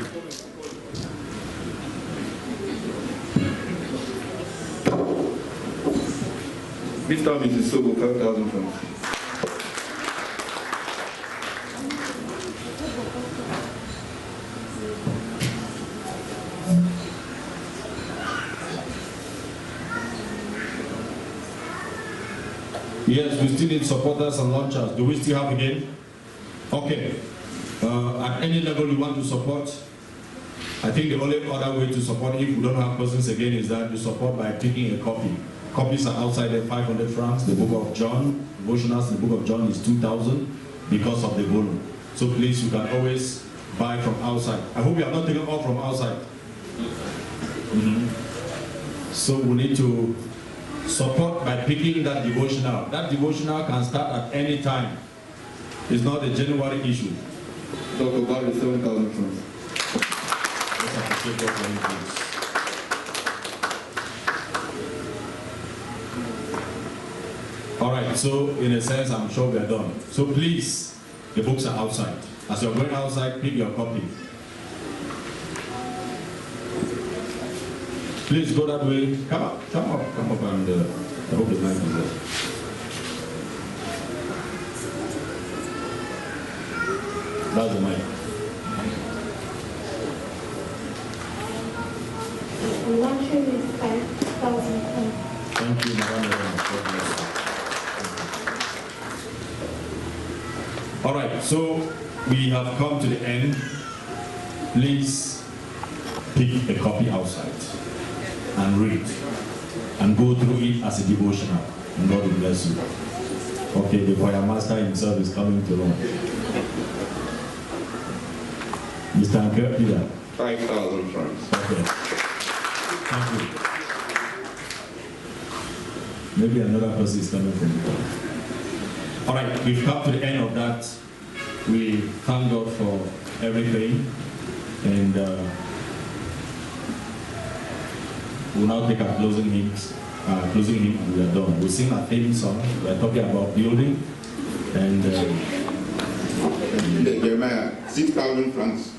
J: Mr. Mrs. Sogo, 5,000 pounds.
D: Yes, we still need supporters and launchers. Do we still have again? Okay. At any level you want to support, I think the only other way to support, if we don't have persons again, is that you support by picking a copy. Copies are outside at 500 francs. The book of John, devotionals, the book of John is 2,000 because of the volume. So please, you can always buy from outside. I hope you are not taking all from outside. So we need to support by picking that devotional. That devotional can start at any time. It's not a January issue.
J: Dr. Barry, 7,000 francs.
D: Let's appreciate God for you, please. All right, so in a sense, I'm sure we are done. So please, the books are outside. As you're going outside, pick your copy. Please go that way. Come up, and I hope the mic is there. That's the mic.
K: Launching is 5,000 pounds.
D: Thank you, Madam. God bless you. All right, so we have come to the end. Please pick a copy outside and read and go through it as a devotional, and God will bless you. Okay, the choir master himself is coming to Rome. Mr. Anker, Peter.
J: 5,000 francs.
D: Okay. Thank you. Maybe another person is coming from you. All right, we've come to the end of that. We thank God for everything, and We'll now take our closing hymn, and we are done. We'll sing our theme song. We are talking about building, and
A: Jeremiah, 6,000 francs.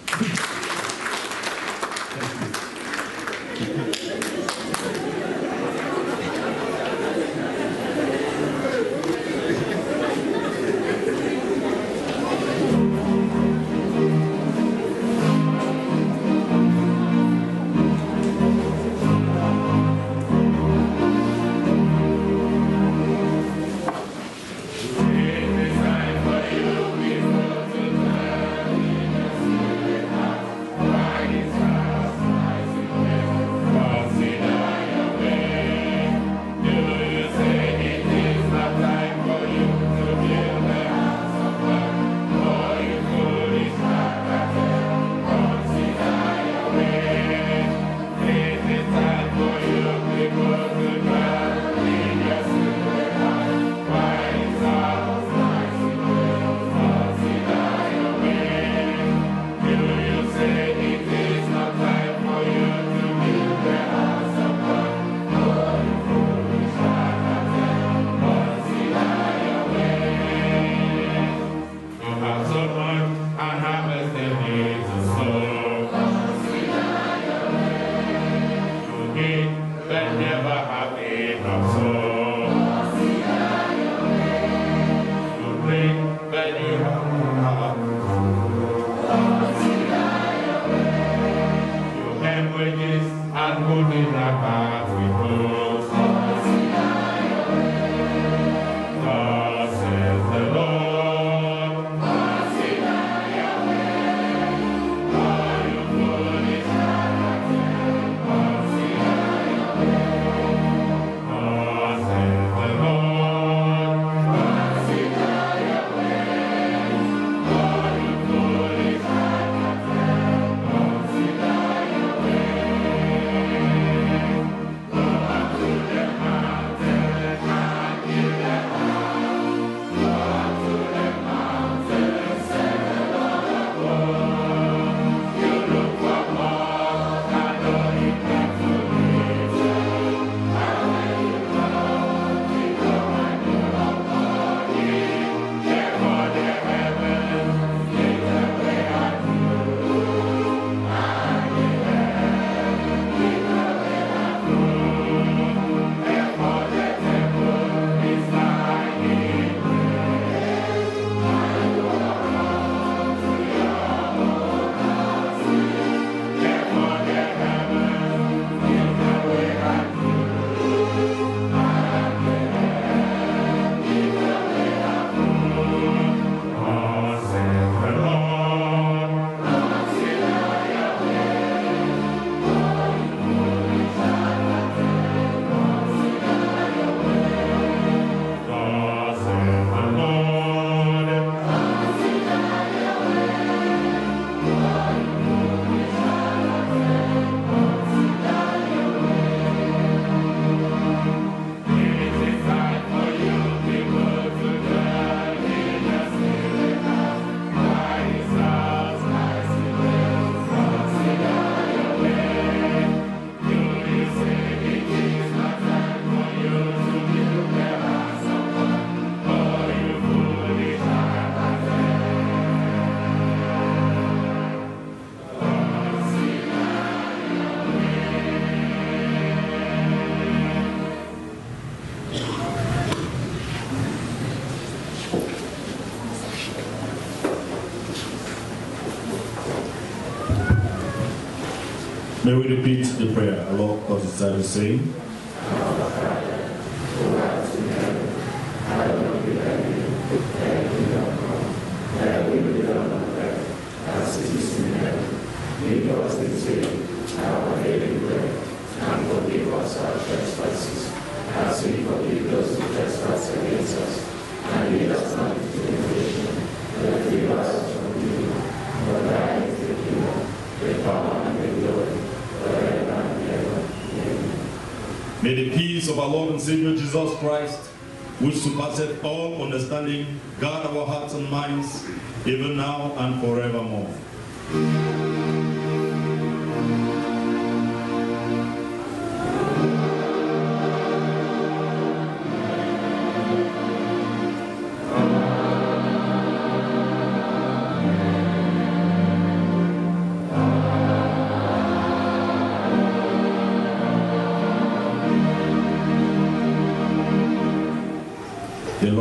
D: May we repeat the prayer our Lord God is saying. May the peace of our Lord and Savior Jesus Christ, which surpasseth all understanding, guard our hearts and minds, even now and forevermore.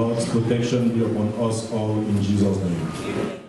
L: Lord's protection be upon us all in Jesus' name.